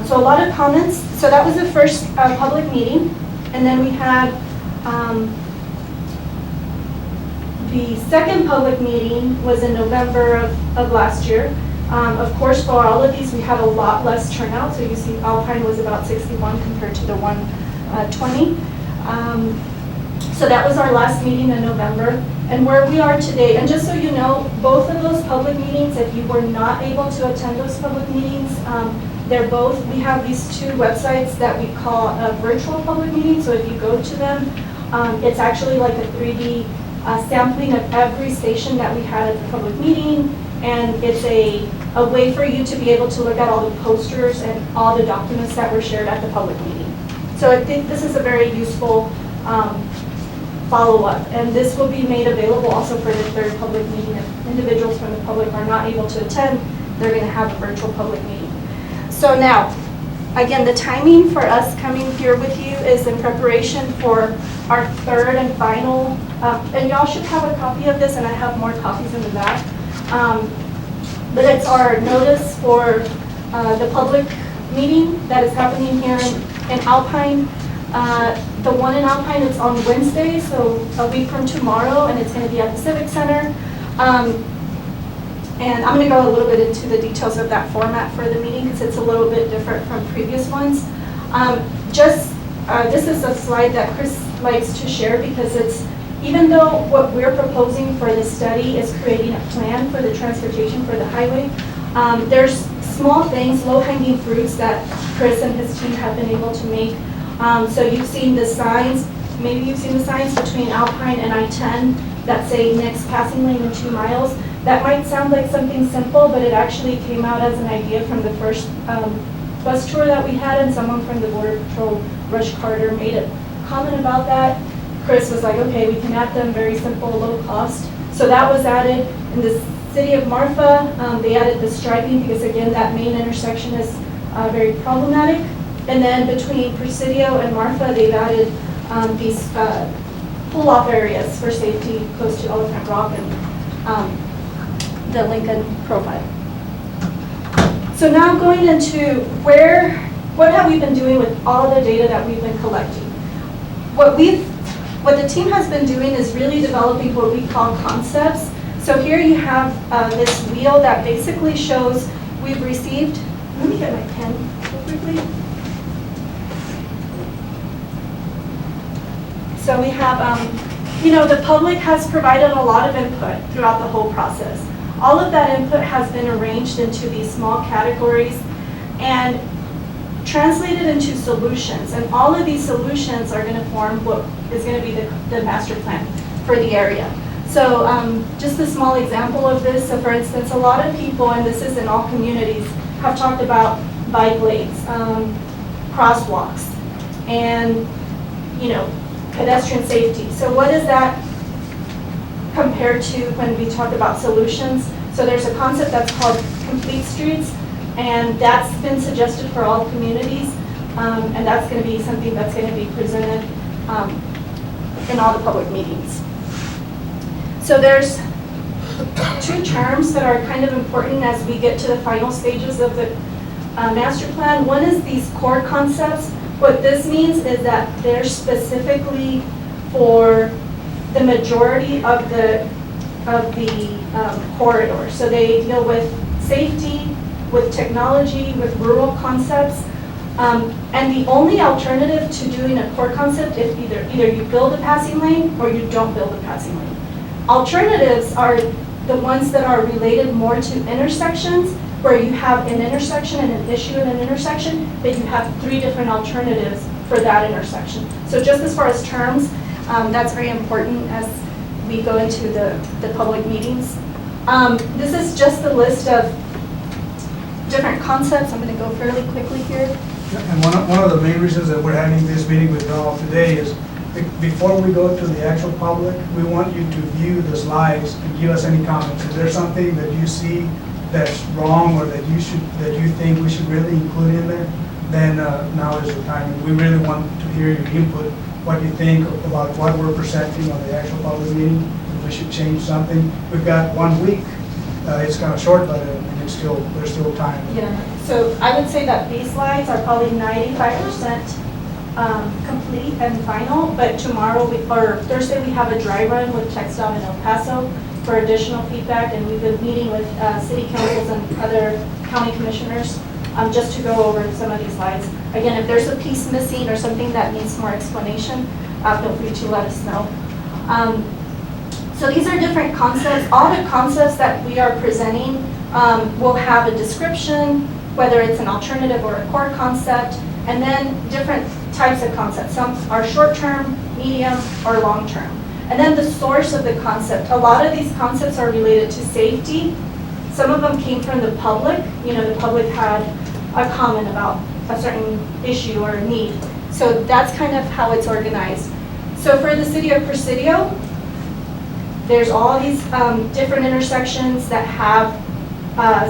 So a lot of comments. So that was the first public meeting, and then we had the second public meeting was in November of last year. Of course, for all of these, we had a lot less turnout. So you see Alpine was about 61 compared to the 120. So that was our last meeting in November. And where we are today, and just so you know, both of those public meetings, if you were not able to attend those public meetings, they're both, we have these two websites that we call a virtual public meeting. So if you go to them, it's actually like a 3D sampling of every station that we had at the public meeting, and it's a way for you to be able to look at all the posters and all the documents that were shared at the public meeting. So I think this is a very useful follow-up, and this will be made available also for the third public meeting. If individuals from the public are not able to attend, they're going to have a virtual public meeting. So now, again, the timing for us coming here with you is in preparation for our third and final, and y'all should have a copy of this, and I have more copies in the back. But it's our notice for the public meeting that is happening here in Alpine. The one in Alpine is on Wednesday, so a week from tomorrow, and it's going to be at the Civic Center. And I'm going to go a little bit into the details of that format for the meeting because it's a little bit different from previous ones. This is a slide that Chris likes to share because it's, even though what we're proposing for the study is creating a plan for the transportation for the highway, there's small things, low-hanging fruits that Chris and his team have been able to make. So you've seen the signs, maybe you've seen the signs between Alpine and I-10 that say next passing lane in 2 miles. That might sound like something simple, but it actually came out as an idea from the first bus tour that we had, and someone from the Border Patrol, Rush Carter, made a comment about that. Chris was like, okay, we can add them, very simple, low cost. So that was added. In the city of Marfa, they added the striping because, again, that main intersection is very problematic. And then between Presidio and Marfa, they've added these pull-off areas for safety close to Elephant Rock and the Lincoln profile. So now going into what have we been doing with all the data that we've been collecting? What the team has been doing is really developing what we call concepts. So here you have this wheel that basically shows we've received, let me get my pen real quickly. So we have, the public has provided a lot of input throughout the whole process. All of that input has been arranged into these small categories and translated into solutions. And all of these solutions are going to form what is going to be the master plan for the area. So just a small example of this. So for instance, a lot of people, and this is in all communities, have talked about bike lanes, crosswalks, and pedestrian safety. So what does that compare to when we talk about solutions? So there's a concept that's called complete streets, and that's been suggested for all communities, and that's going to be something that's going to be presented in all the public meetings. So there's 2 terms that are kind of important as we get to the final stages of the master plan. One is these core concepts. What this means is that they're specifically for the majority of the corridor. So they deal with safety, with technology, with rural concepts. And the only alternative to doing a core concept is either you build a passing lane or you don't build a passing lane. Alternatives are the ones that are related more to intersections, where you have an intersection and an issue in an intersection, but you have 3 different alternatives for that intersection. So just as far as terms, that's very important as we go into the public meetings. This is just the list of different concepts. I'm going to go fairly quickly here. And one of the main reasons that we're having this meeting with you all today is before we go to the actual public, we want you to view the slides and give us any comments. If there's something that you see that's wrong or that you think we should really include in there, then now is the time. And we really want to hear your input, what you think about what we're presenting on the actual public meeting, if we should change something. We've got 1 week. It's kind of short, but there's still time. Yeah, so I would say that these slides are probably 95% complete and final, but tomorrow, or Thursday, we have a dry run with TxDOT in El Paso for additional feedback, and we've been meeting with city councils and other county commissioners just to go over some of these slides. Again, if there's a piece missing or something that needs more explanation, feel free to let us know. So these are different concepts. All the concepts that we are presenting will have a description, whether it's an alternative or a core concept, and then different types of concepts. Some are short-term, medium, or long-term. And then the source of the concept. A lot of these concepts are related to safety. Some of them came from the public. You know, the public had a comment about a certain issue or a need. So that's kind of how it's organized. So for the city of Presidio, there's all these different intersections that have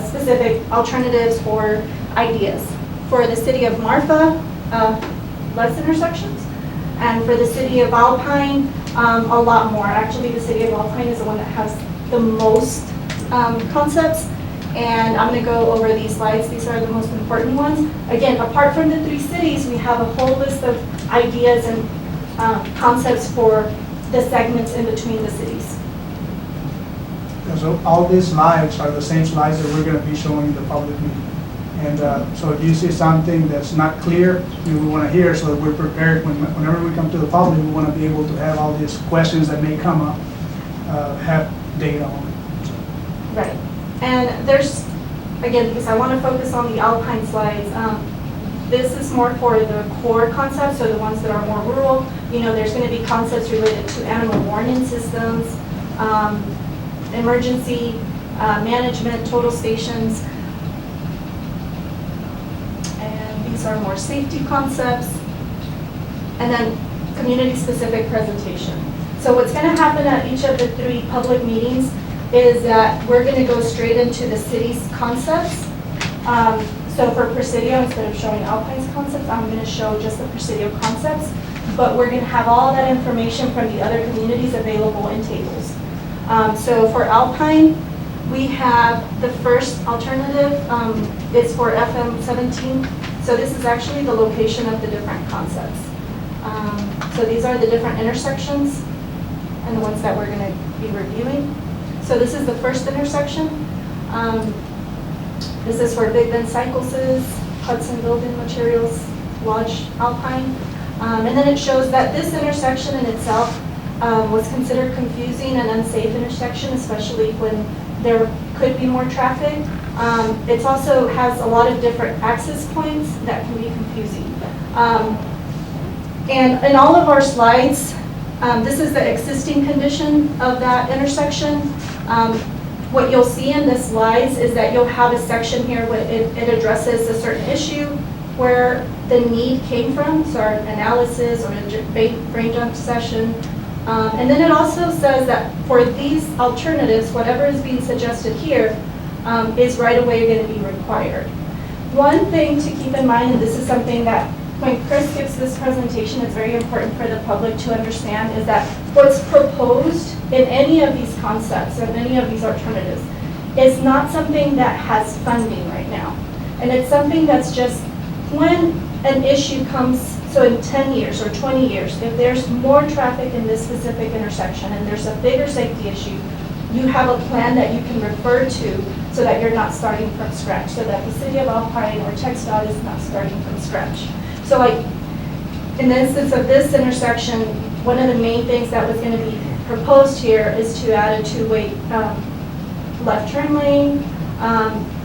specific alternatives or ideas. For the city of Marfa, less intersections. And for the city of Alpine, a lot more. Actually, the city of Alpine is the one that has the most concepts. And I'm going to go over these slides. These are the most important ones. Again, apart from the 3 cities, we have a whole list of ideas and concepts for the segments in between the cities. So all these slides are the same slides that we're going to be showing in the public meeting. And so if you see something that's not clear, we want to hear so that we're prepared whenever we come to the public, we want to be able to have all these questions that may come up, have data on it. Right. And there's, again, because I want to focus on the Alpine slides, this is more for the core concepts, so the ones that are more rural. You know, there's going to be concepts related to animal warning systems, emergency management, total stations, and these are more safety concepts, and then community-specific presentation. So what's going to happen at each of the 3 public meetings is that we're going to go straight into the city's concepts. So for Presidio, instead of showing Alpine's concepts, I'm going to show just the Presidio concepts, but we're going to have all that information from the other communities available in tables. So for Alpine, we have the first alternative is for FM 17. So this is actually the location of the different concepts. So these are the different intersections and the ones that we're going to be reviewing. So this is the first intersection. This is where Big Bend Cycles is, Hudson Building Materials, Lodge Alpine. And then it shows that this intersection in itself was considered confusing and unsafe intersection, especially when there could be more traffic. It also has a lot of different access points that can be confusing. And in all of our slides, this is the existing condition of that intersection. What you'll see in the slides is that you'll have a section here where it addresses a certain issue where the need came from, so our analysis or a brain dump session. And then it also says that for these alternatives, whatever is being suggested here is right away going to be required. One thing to keep in mind, and this is something that when Chris gives this presentation, it's very important for the public to understand, is that what's proposed in any of these concepts and any of these alternatives is not something that has funding right now. And it's something that's just when an issue comes, so in 10 years or 20 years, if there's more traffic in this specific intersection and there's a bigger safety issue, you have a plan that you can refer to so that you're not starting from scratch, so that the city of Alpine or TxDOT is not starting from scratch. So like, in the instance of this intersection, one of the main things that was going to be proposed here is to add a 2-way left turn lane,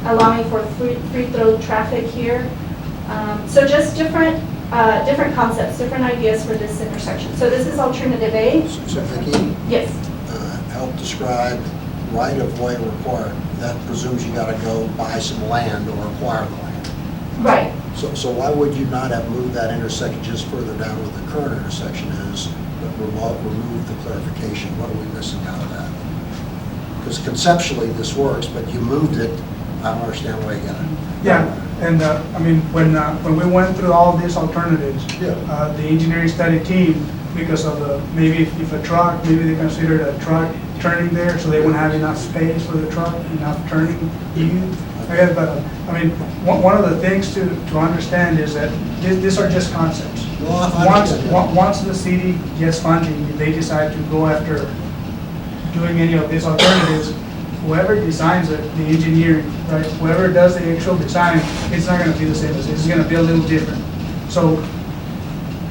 allowing for free flow traffic here. So just different concepts, different ideas for this intersection. So this is alternative A. So Vicki, Yes. help describe right-of-way required, that presumes you gotta go buy some land or acquire the land. Right. So why would you not have moved that intersection just further down where the current intersection is, but remove the clarification? What are we missing out of that? Because conceptually, this works, but you moved it, I don't understand why you got it. Yeah, and I mean, when we went through all these alternatives, Yeah. the engineering study team, because of the, maybe if a truck, maybe they considered a truck turning there, so they wouldn't have enough space for the truck, enough turning even. I guess, but, I mean, one of the things to understand is that these are just concepts. Well, I understand that. Once the city gets funding, if they decide to go after doing any of these alternatives, whoever designs it, the engineering, right, whoever does the actual design, it's not gonna be the same as this, it's gonna be a little different. So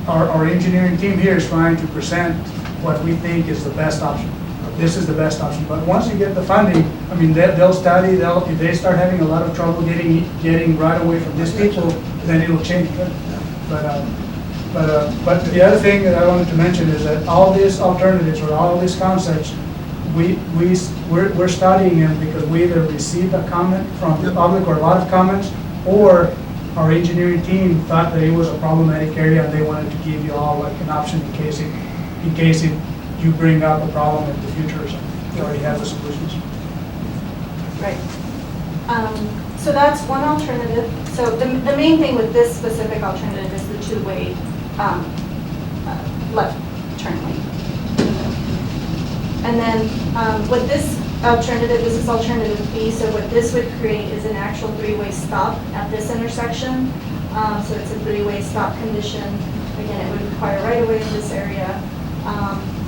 our engineering team here is trying to present what we think is the best option. This is the best option, but once you get the funding, I mean, they'll study, if they start having a lot of trouble getting right away from these people, then it'll change. But the other thing that I wanted to mention is that all these alternatives or all these concepts, we're studying them because we either received a comment from the public or a lot of comments, or our engineering team thought that it was a problematic area and they wanted to give you all like an option in case you bring up a problem in the future or something. You already have the solutions. Right. So that's one alternative. So the main thing with this specific alternative is the two-way left turn lane. And then with this alternative, this is alternative B, so what this would create is an actual three-way stop at this intersection. So it's a three-way stop condition. Again, it would require right-of-way in this area.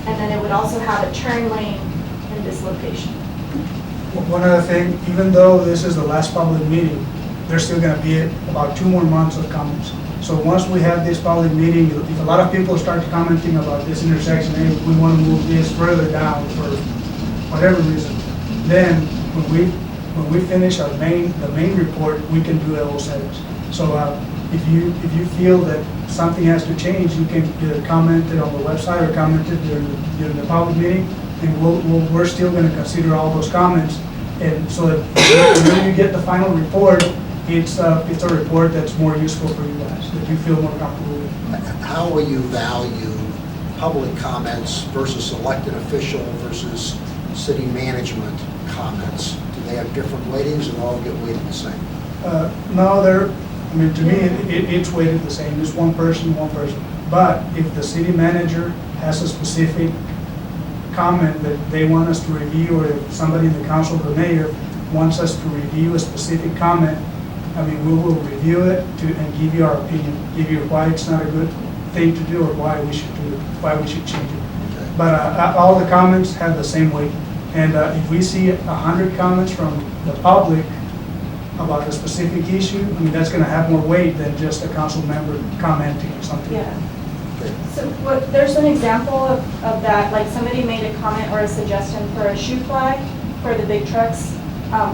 And then it would also have a turn lane in this location. One other thing, even though this is the last public meeting, there's still gonna be about 2 more months of comments. So once we have this public meeting, if a lot of people start commenting about this intersection, hey, we want to move this further down for whatever reason, then when we finish the main report, we can do level settings. So if you feel that something has to change, you can either comment it on the website or comment it during the public meeting, and we're still going to consider all those comments. And so that when you get the final report, it's a report that's more useful for you guys, that you feel more comfortable with. How will you value public comments versus elected official versus city management comments? Do they have different weightings and all get weighted the same? No, I mean, to me, it's weighted the same. It's one person. But if the city manager has a specific comment that they want us to review, or if somebody in the council, the mayor, wants us to review a specific comment, I mean, we will review it and give you our opinion, give you why it's not a good thing to do or why we should do it, why we should change it. Okay. But all the comments have the same weight. And if we see 100 comments from the public about a specific issue, I mean, that's going to have more weight than just a council member commenting or something. Yeah. So there's an example of that, like somebody made a comment or a suggestion for a shoe flag for the big trucks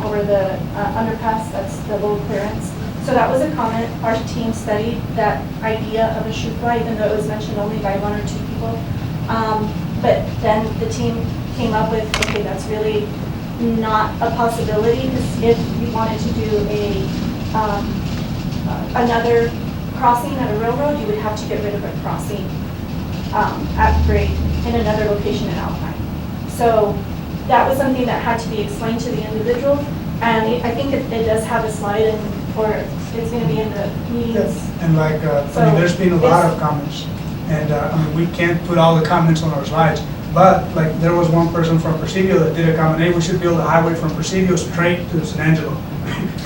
over the underpass, that's the low clearance. So that was a comment. Our team studied that idea of a shoe flag, even though it was mentioned only by 1 or 2 people. But then the team came up with, okay, that's really not a possibility, because if you wanted to do another crossing at a railroad, you would have to get rid of a crossing at grade in another location in Alpine. So that was something that had to be explained to the individual, and I think it does have a slide, or it's going to be in the meetings. And like, I mean, there's been a lot of comments, and I mean, we can't put all the comments on our slides, but like, there was one person from Presidio that did a comment, hey, we should build a highway from Presidio straight to San Angelo.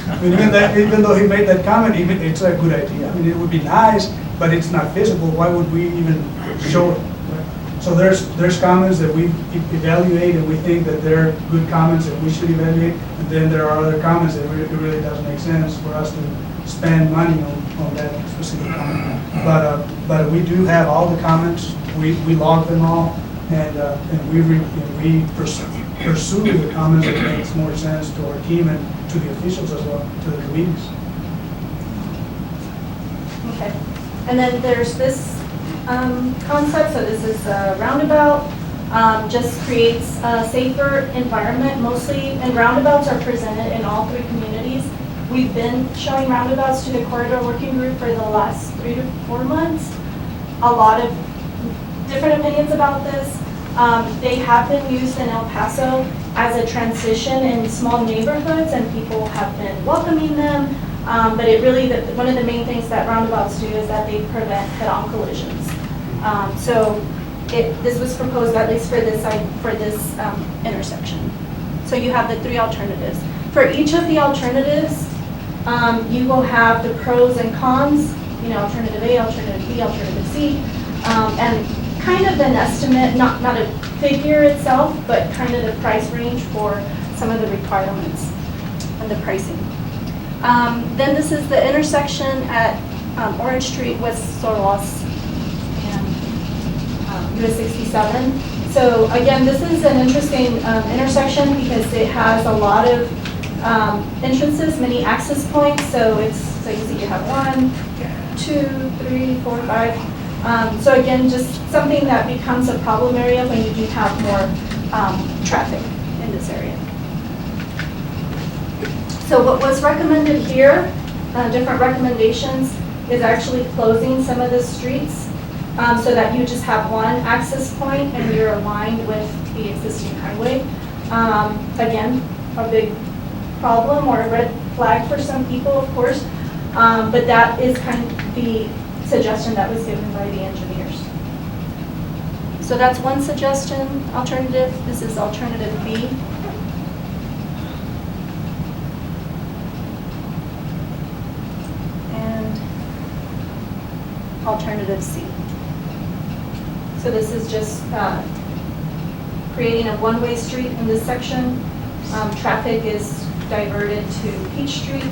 I mean, even though he made that comment, it's a good idea. I mean, it would be nice, but it's not feasible. Why would we even show it? So there's comments that we evaluate, and we think that they're good comments that we should evaluate. And then there are other comments that it really doesn't make sense for us to spend money on that specific comment. But we do have all the comments. We log them all, and we pursue the comments that makes more sense to our team and to the officials as well, to the committees. Okay. And then there's this concept, so this is a roundabout. just creates a safer environment, mostly, and roundabouts are presented in all 3 communities. We've been showing roundabouts to the corridor working group for the last 3 to 4 months. A lot of different opinions about this. They have been used in El Paso as a transition in small neighborhoods, and people have been welcoming them. But it really, one of the main things that roundabouts do is that they prevent head-on collisions. This was proposed at least for this intersection. So you have the 3 alternatives. For each of the alternatives, you will have the pros and cons, alternative A, alternative B, alternative C, and kind of an estimate, not a figure itself, but kind of the price range for some of the requirements and the pricing. Then this is the intersection at Orange Street with Soros and US 67. So again, this is an interesting intersection because it has a lot of entrances, many access points. So you see you have 1, 2, 3, 4, 5. So again, just something that becomes a problem area when you do have more traffic in this area. So what was recommended here, different recommendations, is actually closing some of the streets so that you just have one access point and you're aligned with the existing highway. Again, a big problem or a red flag for some people, of course, but that is kind of the suggestion that was given by the engineers. So that's one suggestion, alternative. This is alternative B. And alternative C. So this is just creating a one-way street in this section. Traffic is diverted to Peach Street.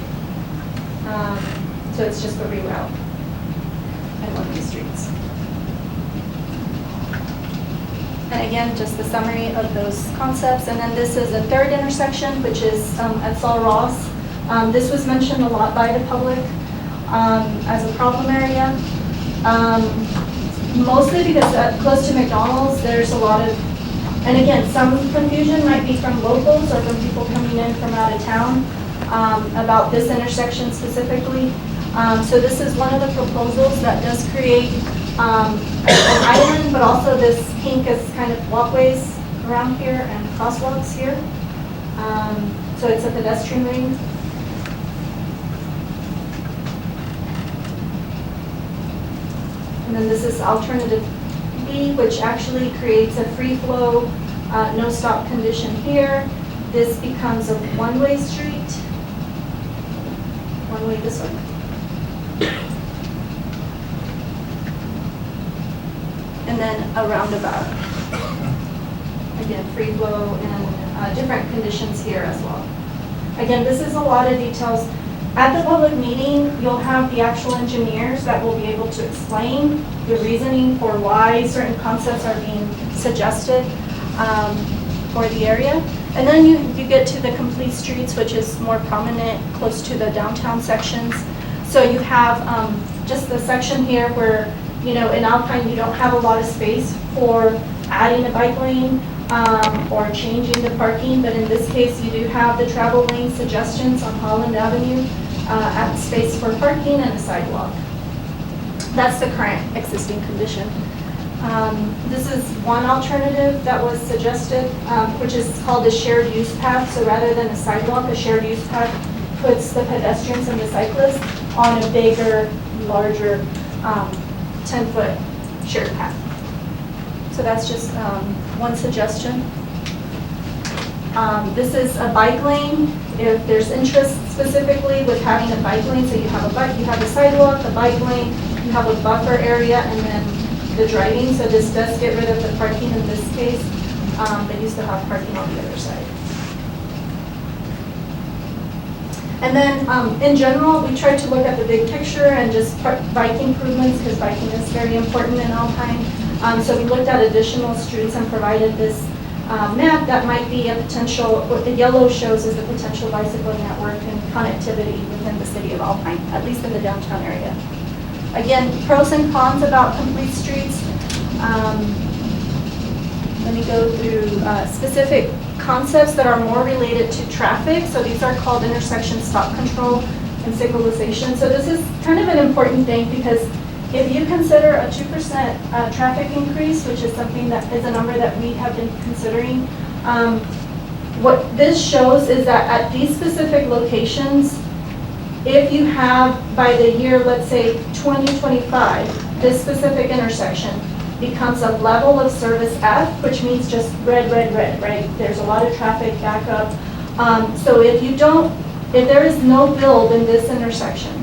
So it's just a reroute and one-way streets. And again, just the summary of those concepts. And then this is a 3rd intersection, which is at Sol Ross. This was mentioned a lot by the public as a problem area. Mostly because close to McDonald's, there's a lot of, and again, some confusion might be from locals or from people coming in from out of town about this intersection specifically. So this is one of the proposals that does create an island, but also this pink is kind of walkways around here and crosswalks here. So it's a pedestrian ring. And then this is alternative B, which actually creates a free flow, no stop condition here. This becomes a one-way street. One way this way. And then a roundabout. Again, free flow and different conditions here as well. Again, this is a lot of details. At the public meeting, you'll have the actual engineers that will be able to explain the reasoning for why certain concepts are being suggested for the area. And then you get to the complete streets, which is more prominent, close to the downtown sections. So you have just the section here where, in Alpine, you don't have a lot of space for adding a bike lane or changing the parking, but in this case, you do have the travel lane suggestions on Holland Avenue, at space for parking and a sidewalk. That's the current existing condition. This is one alternative that was suggested, which is called a shared use path. So rather than a sidewalk, a shared use path puts the pedestrians and the cyclists on a bigger, larger 10-foot shared path. So that's just one suggestion. This is a bike lane. If there's interest specifically with having a bike lane, so you have a sidewalk, a bike lane, you have a buffer area, and then the driving. So this does get rid of the parking in this case, but you still have parking on the other side. And then in general, we tried to look at the big picture and just bike improvements, because biking is very important in Alpine. So we looked at additional streets and provided this map that might be a potential. What the yellow shows is the potential bicycle network and connectivity within the city of Alpine, at least in the downtown area. Again, pros and cons about complete streets. let me go through specific concepts that are more related to traffic. So these are called intersection stop control and signalization. So this is kind of an important thing because if you consider a 2% traffic increase, which is something that is a number that we have been considering, what this shows is that at these specific locations, if you have by the year, let's say 2025, this specific intersection becomes a level of service F, which means just red, red, red, right? There's a lot of traffic backup. So if there is no build in this intersection,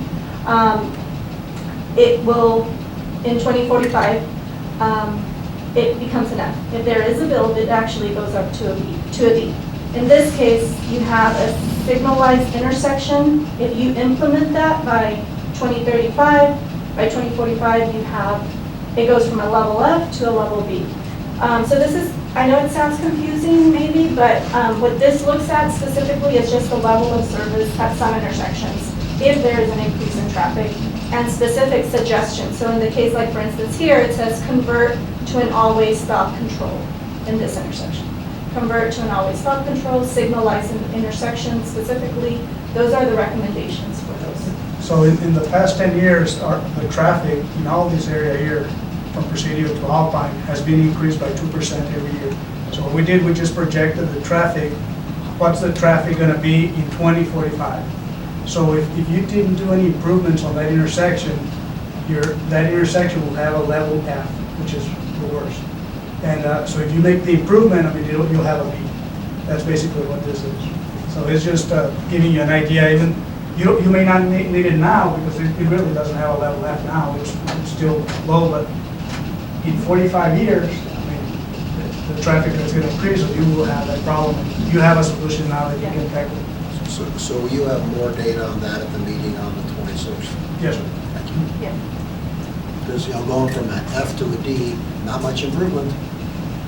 it will, in 2045, it becomes an F. If there is a build, it actually goes up to a D. In this case, you have a signalized intersection. If you implement that by 2035, by 2045, it goes from a level F to a level B. So this is, I know it sounds confusing maybe, but what this looks at specifically is just the level of service at some intersections, if there is an increase in traffic, and specific suggestions. So in the case, like for instance here, it says convert to an always stop control in this intersection. Convert to an always stop control, signalize an intersection specifically. Those are the recommendations for those. So in the past 10 years, the traffic in all this area here, from Presidio to Alpine, has been increased by 2% every year. So what we did, we just projected the traffic, what's the traffic going to be in 2045. So if you didn't do any improvements on that intersection, that intersection will have a level F, which is the worst. And so if you make the improvement, I mean, you'll have a B. That's basically what this is. So it's just giving you an idea. Even you may not need it now because it really doesn't have a level F now. It's still low, but in 45 years, I mean, the traffic that's going to increase, so you will have that problem. You have a solution now that you can tackle. So will you have more data on that at the meeting on the 26th? Yes, sir. Thank you. Yeah. Because, going from an F to a D, not much improvement.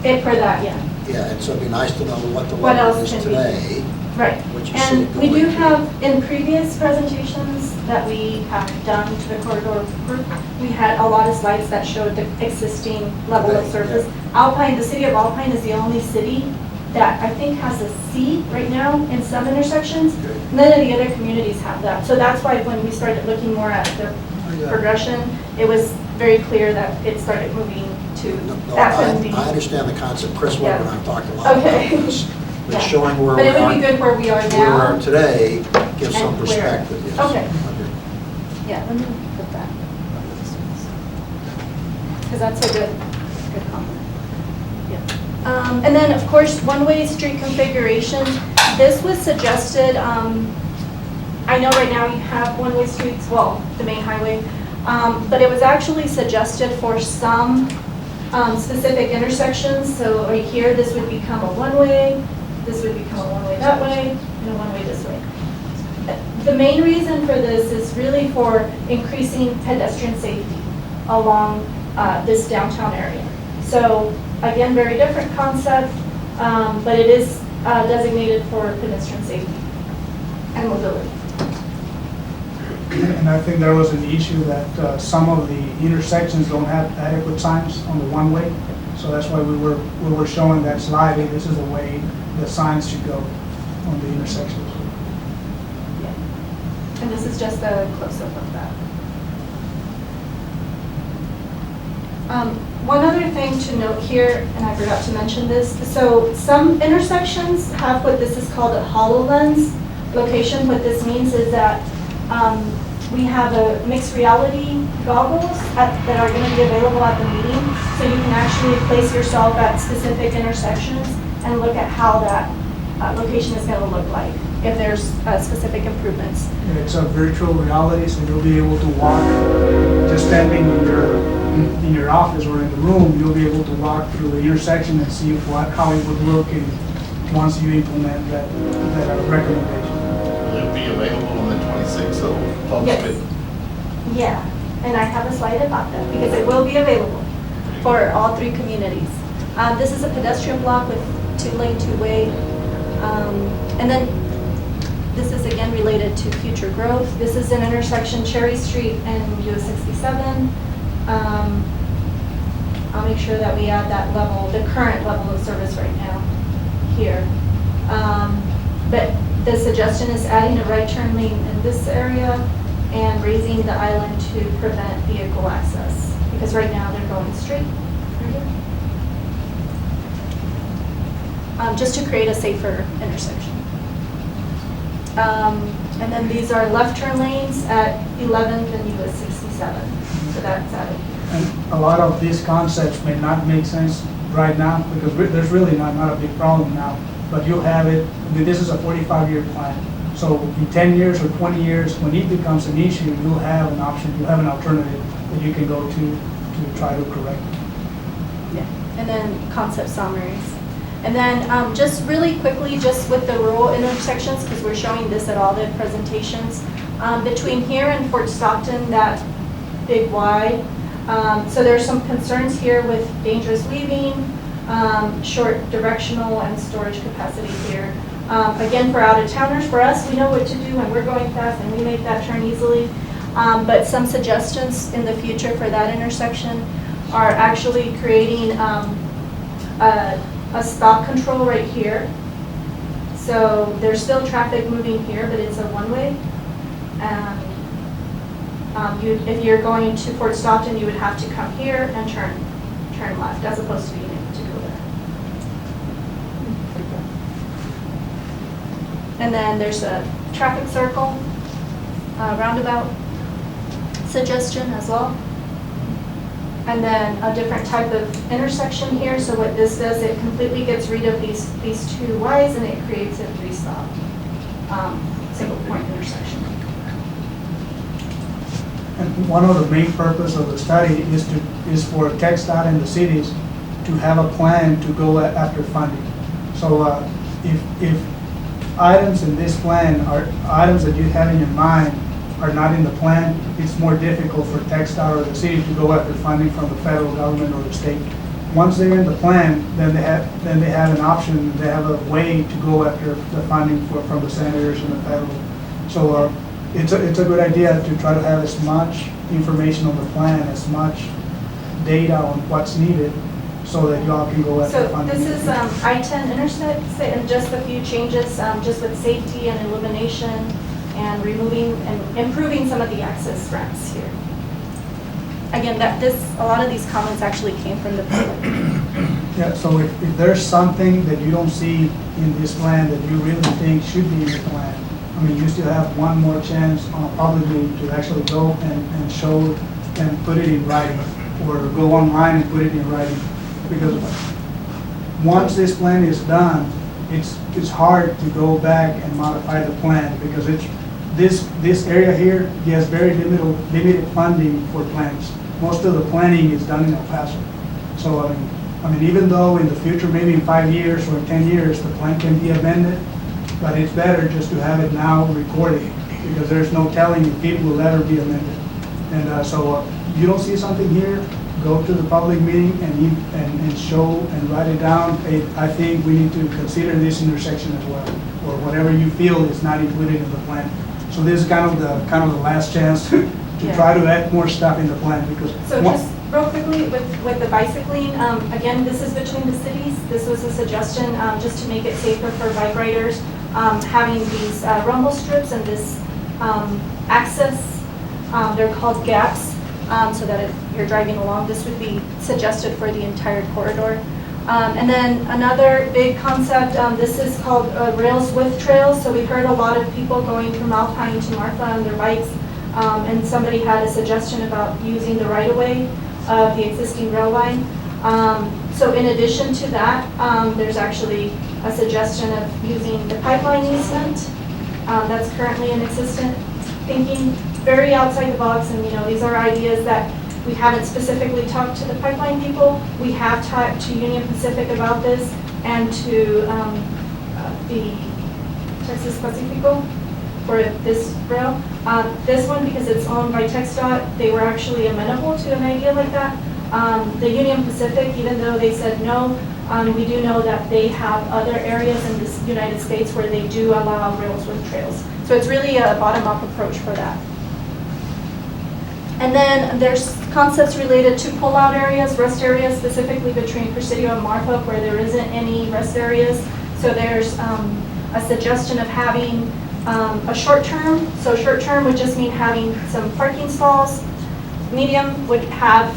For that, yeah. Yeah, and so it'd be nice to know what the What level else is can we do? today. Right. What you And see we do going. have, in previous presentations that we have done to the corridor group, we had a lot of slides that showed the existing level of Okay, service. Alpine, the city of Alpine is the only city that I think has a C right now in some intersections. Okay. None of the other communities have that. So that's why when we started looking more at the Yeah. progression, it was very clear that it started moving to No, F and D. I understand the concept. Chris Weber and I talked a lot about Okay. this. But Yeah. showing where But we it would be are, good where we are where we are now. today gives some And where. perspective, yes. Okay. Yeah, let me put that. Because that's a good compliment. Yeah. And then, of course, one-way street configuration. This was suggested, I know right now you have one-way streets, well, the main highway, but it was actually suggested for some specific intersections. So right here, this would become a one-way, this would become a one-way that way, and a one-way this way. The main reason for this is really for increasing pedestrian safety along this downtown area. So again, very different concept, but it is designated for pedestrian safety and mobility. And I think there was an issue that some of the intersections don't have adequate signs on the one-way. So that's why we were showing that slide, and this is the way the signs should go on the intersections. Yeah. And this is just a close-up of that. One other thing to note here, and I forgot to mention this, so some intersections have what this is called a HoloLens location. What this means is that we have a mixed reality goggles that are going to be available at the meeting, so you can actually place yourself at specific intersections and look at how that location is going to look like if there's specific improvements. And it's a virtual reality, so you'll be able to walk, just standing in your office or in the room, you'll be able to walk through the intersection and see how it would look once you implement that recommendation. Will it be available on the 26th of public? Yes. Yeah, and I have a slide about that because it will be available for all three communities. This is a pedestrian block with two-lane, two-way. And then this is again related to future growth. This is an intersection Cherry Street and US 67. I'll make sure that we add that level, the current level of service right now here. But the suggestion is adding a right turn lane in this area and raising the island to prevent vehicle access. Because right now they're going straight through here. Just to create a safer intersection. And then these are left turn lanes at 11th and US 67. So that's added here. And a lot of these concepts may not make sense right now because there's really not a big problem now. But you'll have it, I mean, this is a 45-year plan. So in 10 years or 20 years, when it becomes an issue, you'll have an option, you'll have an alternative that you can go to try to correct it. Yeah, and then concept summaries. And then just really quickly, just with the rural intersections, because we're showing this at all the presentations, between here and Fort Stockton, that big Y, so there's some concerns here with dangerous weaving, short directional and storage capacity here. Again, for out-of-towners, for us, we know what to do and we're going fast and we make that turn easily. But some suggestions in the future for that intersection are actually creating a stop control right here. So there's still traffic moving here, but it's a one-way. And if you're going to Fort Stockton, you would have to come here and turn left, as opposed to being able to go there. And then there's a traffic circle, roundabout suggestion as well. And then a different type of intersection here. So what this does, it completely gets rid of these two Ys and it creates a three-stop single point intersection. And one of the main purpose of the study is for TxDOT and the cities to have a plan to go after funding. So if items in this plan are items that you have in your mind are not in the plan, it's more difficult for TxDOT or the city to go after funding from the federal government or the state. Once they're in the plan, then they have an option, they have a way to go after the funding from the senators and the federal. So it's a good idea to try to have as much information on the plan, as much data on what's needed, so that y'all can go after So funding. this is I-10 intersect and just a few changes, just with safety and illumination and removing and improving some of the access ramps here. Again, a lot of these comments actually came from the public. Yeah, so if there's something that you don't see in this plan that you really think should be in the plan, I mean, you still have one more chance on a public meeting to actually go and show and put it in writing, or go online and put it in writing. Because once this plan is done, it's hard to go back and modify the plan, because this area here gets very limited funding for plans. Most of the planning is done in El Paso. So I mean, even though in the future, maybe in 5 years or in 10 years, the plan can be amended, but it's better just to have it now recorded, because there's no telling if it will ever be amended. And so you don't see something here, go to the public meeting and show and write it down. Hey, I think we need to consider this intersection as well, or whatever you feel is not included in the plan. So this is kind of the last chance to try to add more stuff in the plan, because So just real quickly with the bicycling, again, this is between the cities. This was a suggestion just to make it safer for bike riders, having these rumble strips and this access, they're called gaps, so that if you're driving along, this would be suggested for the entire corridor. And then another big concept, this is called Rails with Trails. So we've heard a lot of people going from Alpine to Marfa on their bikes, and somebody had a suggestion about using the right-of-way of the existing rail line. So in addition to that, there's actually a suggestion of using the pipeline easement that's currently in existence, thinking very outside the box. And these are ideas that we haven't specifically talked to the pipeline people. We have talked to Union Pacific about this, and to the Texas Pacifico for this rail. This one, because it's owned by TxDOT, they were actually amenable to an idea like that. The Union Pacific, even though they said no, we do know that they have other areas in the United States where they do allow rails with trails. So it's really a bottom-up approach for that. And then there's concepts related to pull-out areas, rest areas, specifically between Presidio and Marfa, where there isn't any rest areas. So there's a suggestion of having a short term. So short term would just mean having some parking stalls. Medium would have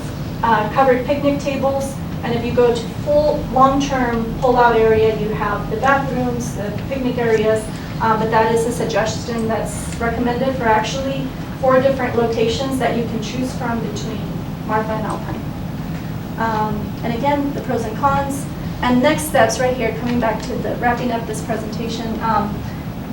covered picnic tables. And if you go to full long-term pull-out area, you have the bathrooms, the picnic areas. But that is a suggestion that's recommended for actually 4 different locations that you can choose from between Marfa and Alpine. And again, the pros and cons. And next steps right here, coming back to the wrapping up this presentation.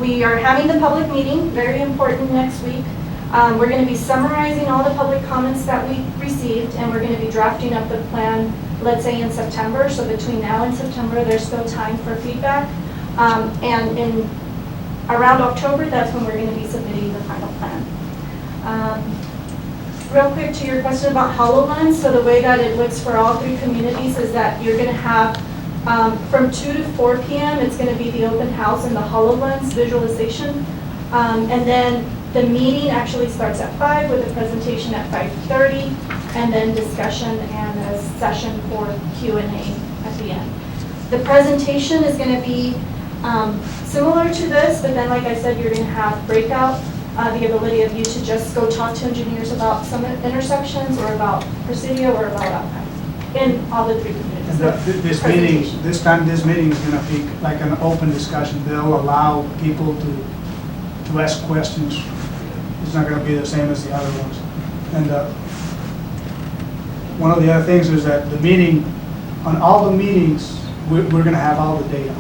We are having the public meeting, very important, next week. We're going to be summarizing all the public comments that we received, and we're going to be drafting up the plan, let's say in September. So between now and September, there's still time for feedback. And in around October, that's when we're going to be submitting the final plan. Real quick to your question about HoloLens, so the way that it looks for all 3 communities is that you're going to have from 2 to 4 p.m. it's going to be the open house and the HoloLens visualization. And then the meeting actually starts at 5 with a presentation at 5:30 and then discussion and a session for Q&A at the end. The presentation is going to be similar to this, but then like I said, you're going to have breakout. The ability of you to just go talk to engineers about some intersections or about Presidio or about Alpine in all the 3 communities. And this meeting is going to be like an open discussion. They'll allow people to ask questions. It's not going to be the same as the other ones. And one of the other things is that the meeting, on all the meetings, we're going to have all the data.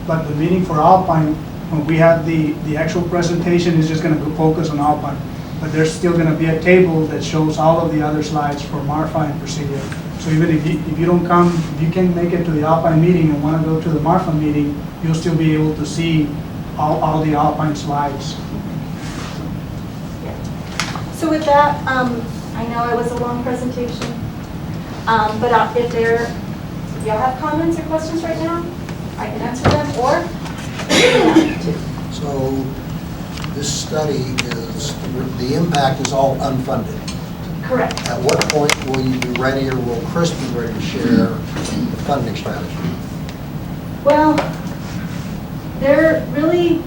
But the meeting for Alpine, when we have the actual presentation, is just going to focus on Alpine. But there's still going to be a table that shows all of the other slides for Marfa and Presidio. So even if you don't come, if you can't make it to the Alpine meeting and want to go to the Marfa meeting, you'll still be able to see all the Alpine slides. So with that, I know it was a long presentation, but if y'all have comments or questions right now, I can answer them, or So this study is, the impact is all unfunded. correct. At what point will you be ready, or will Chris be ready to share the funding strategy? Well, they're really,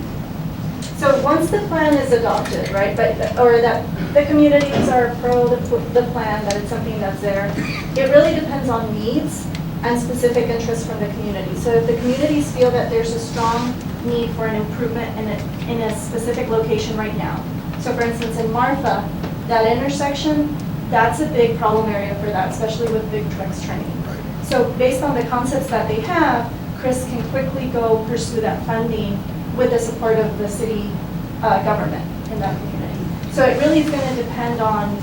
so once the plan is adopted, right, or that the communities are pro the plan, that it's something that's there, it really depends on needs and specific interests from the community. So if the communities feel that there's a strong need for an improvement in a specific location right now. So for instance, in Marfa, that intersection, that's a big problem area for that, especially with big trucks turning. Right. So based on the concepts that they have, Chris can quickly go pursue that funding with the support of the city government in that community. So it really is going to depend on,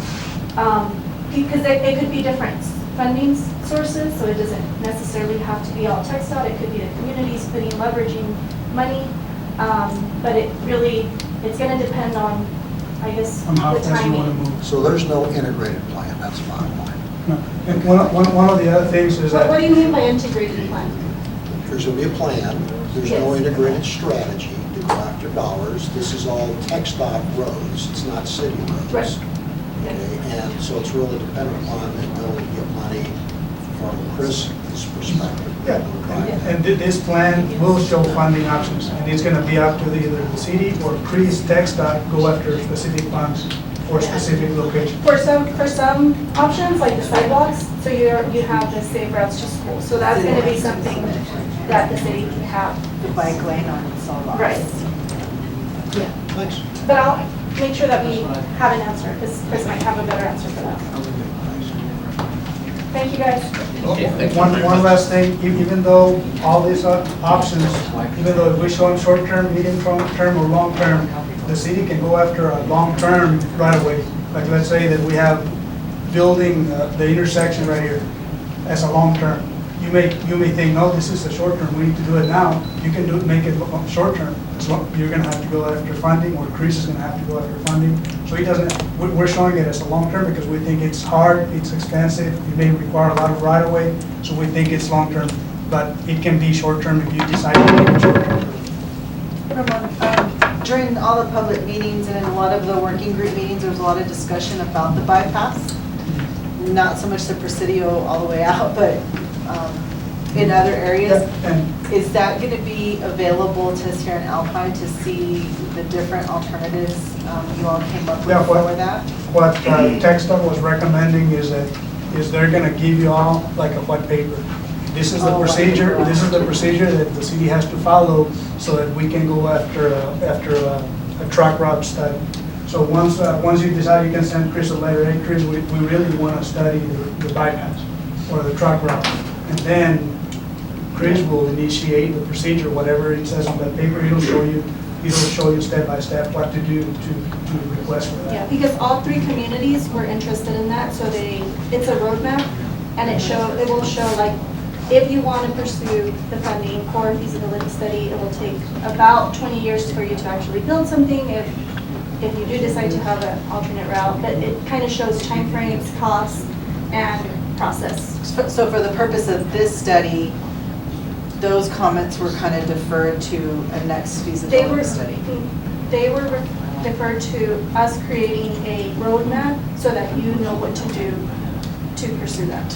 because it could be different funding sources, so it doesn't necessarily have to be all TxDOT. It could be the communities leveraging money, but it's going to depend on, I guess, On how the fast you want to timing. move. So there's no integrated plan, that's the bottom line. No. And one of the other things is What that do you mean by integrated plan? There's going to be a plan, there's no Yes. integrated strategy to go after dollars. This is all TxDOT roads, it's not city roads. Right. Okay, and so it's really dependent upon the ability to get money from Chris's perspective. Yeah, and this plan will show funding options, and it's going to be up to either the city or Chris TxDOT go after specific funds for specific locations. For some options, like the sidewalks, so you have the safe routes to school. So that's going to be something that the city can have. The bike lane on Solon. Right. Yeah. Thanks. But I'll make sure that we have an answer, because Chris might have a better answer for that. Thank you, guys. Okay, thank you One very much. last thing, even though all these options, even though we show them short-term, medium-term, or long-term, the city can go after a long-term right-of-way. Like, let's say that we have building the intersection right here as a long-term. You may think, no, this is a short-term, we need to do it now. You can make it short-term. You're gonna have to go after funding, or Chris is gonna have to go after funding. So we're showing it as a long-term because we think it's hard, it's expensive, it may require a lot of right-of-way, so we think it's long-term. But it can be short-term if you decide to make it short-term. Ramon, during all the public meetings and in a lot of the working group meetings, there was a lot of discussion about the bypass. Not so much the Presidio all the way out, but in other areas. Is that going to be available to us here in Alpine to see the different alternatives you all came up with Yeah, for that? What TechStop was recommending is they're gonna give you all like a white paper. This is the Oh, white procedure, paper. this is the procedure that the city has to follow so that we can go after a truck route study. So once you decide, you can send Chris a letter, hey Chris, we really wanna study the bypass or the truck route. And then Chris will initiate the procedure, whatever it says on that paper, it'll show you step by step what to do to request for that. Yeah, because all three communities were interested in that, so it's a roadmap, and it will show like, if you want to pursue the funding for a feasibility study, it will take about 20 years for you to actually build something, if you do decide to have an alternate route, but it kind of shows timeframes, costs, and process. So for the purpose of this study, those comments were kind of deferred to a next feasibility study? They were deferred to us creating a roadmap so that you know what to do to pursue that.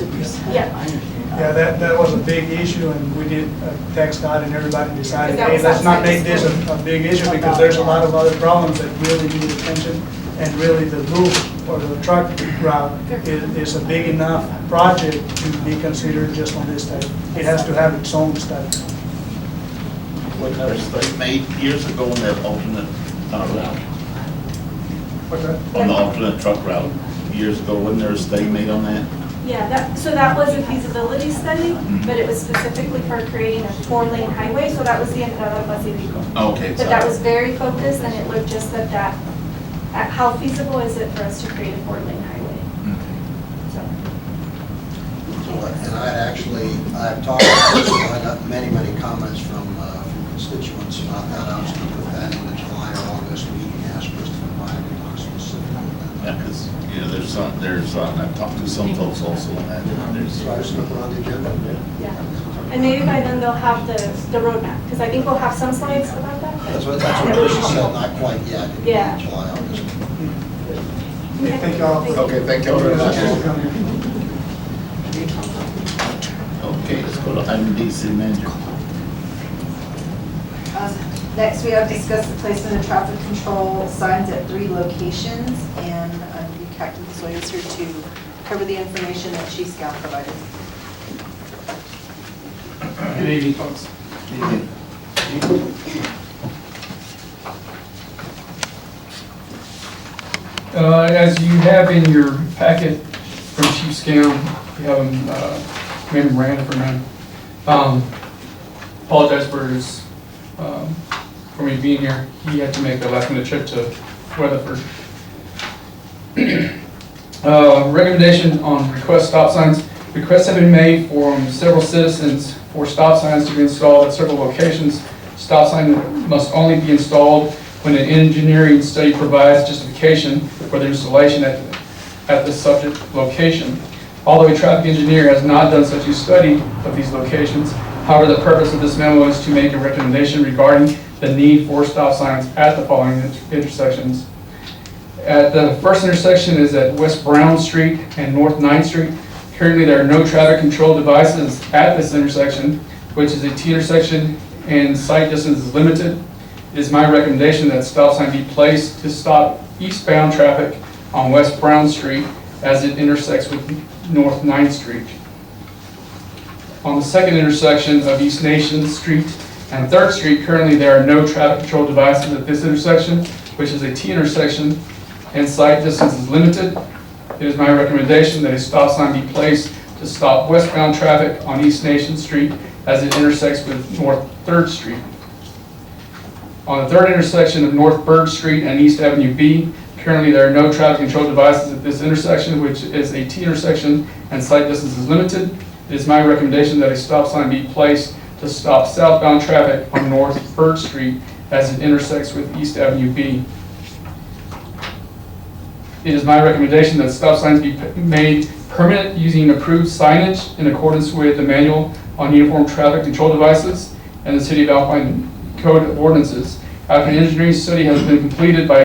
Yeah. Yeah, that was a big issue, and we did text out, and everybody decided, Because that hey, was let's not outside make this the a big issue, because there's a lot of other problems that really need attention, and really the loop or the truck route is a big enough project to be considered just on this study. It has to have its own study. Wasn't there a study made years ago on that alternate route? What's that? On the alternate truck route, years ago, wasn't there a study made on that? Yeah, so that was a feasibility study, but it was specifically for creating a 4-lane highway, so that was the Entrada Pacifico. Okay, But that was very focused, and it looked just at how feasible is it for us to create a 4-lane highway? So. And I've talked, I got many comments from constituents about that. I was going to put that in the July or August meeting, ask Christopher Bryan to talk specifically about that. Yeah, because, I've talked to some folks also on that. So I just going to put on the agenda. Yeah. And maybe by then they'll have the roadmap, because I think we'll have some slides about that. That's what Tricia said, not quite yet. Yeah. July, August. Okay, thank you all. Okay, thank you very much. Thanks for coming. Okay, let's go to item D, city manager. Next, we have discussed the placement of traffic control signs at 3 locations, and Captain Soy is here to cover the information that Chief Scout provided. Good evening, folks. As you have in your packet from Chief Scout, you have a memorandum from him. Apologize for me being here. He had to make a last minute trip to Weatherford. Recommendation on request stop signs. Requests have been made from several citizens for stop signs to be installed at several locations. Stop sign must only be installed when an engineering study provides justification for the installation at the subject location. Although a traffic engineer has not done such a study of these locations, however, the purpose of this memo is to make a recommendation regarding the need for stop signs at the following intersections. At the first intersection is at West Brown Street and North 9th Street. Currently, there are no traffic control devices at this intersection, which is a T intersection and sight distance is limited. It is my recommendation that stop sign be placed to stop eastbound traffic on West Brown Street as it intersects with North 9th Street. On the second intersection of East Nation Street and 3rd Street, currently there are no traffic control devices at this intersection, which is a T intersection, and sight distance is limited. It is my recommendation that a stop sign be placed to stop westbound traffic on East Nation Street as it intersects with North 3rd Street. On the third intersection of North Berg Street and East Avenue B, currently there are no traffic control devices at this intersection, which is a T intersection, and sight distance is limited. It is my recommendation that a stop sign be placed to stop southbound traffic on North Berg Street as it intersects with East Avenue B. It is my recommendation that stop signs be made permanent using approved signage in accordance with the Manual on Uniform Traffic Control Devices and the City of Alpine Code of Ordinances. After an engineering study has been completed by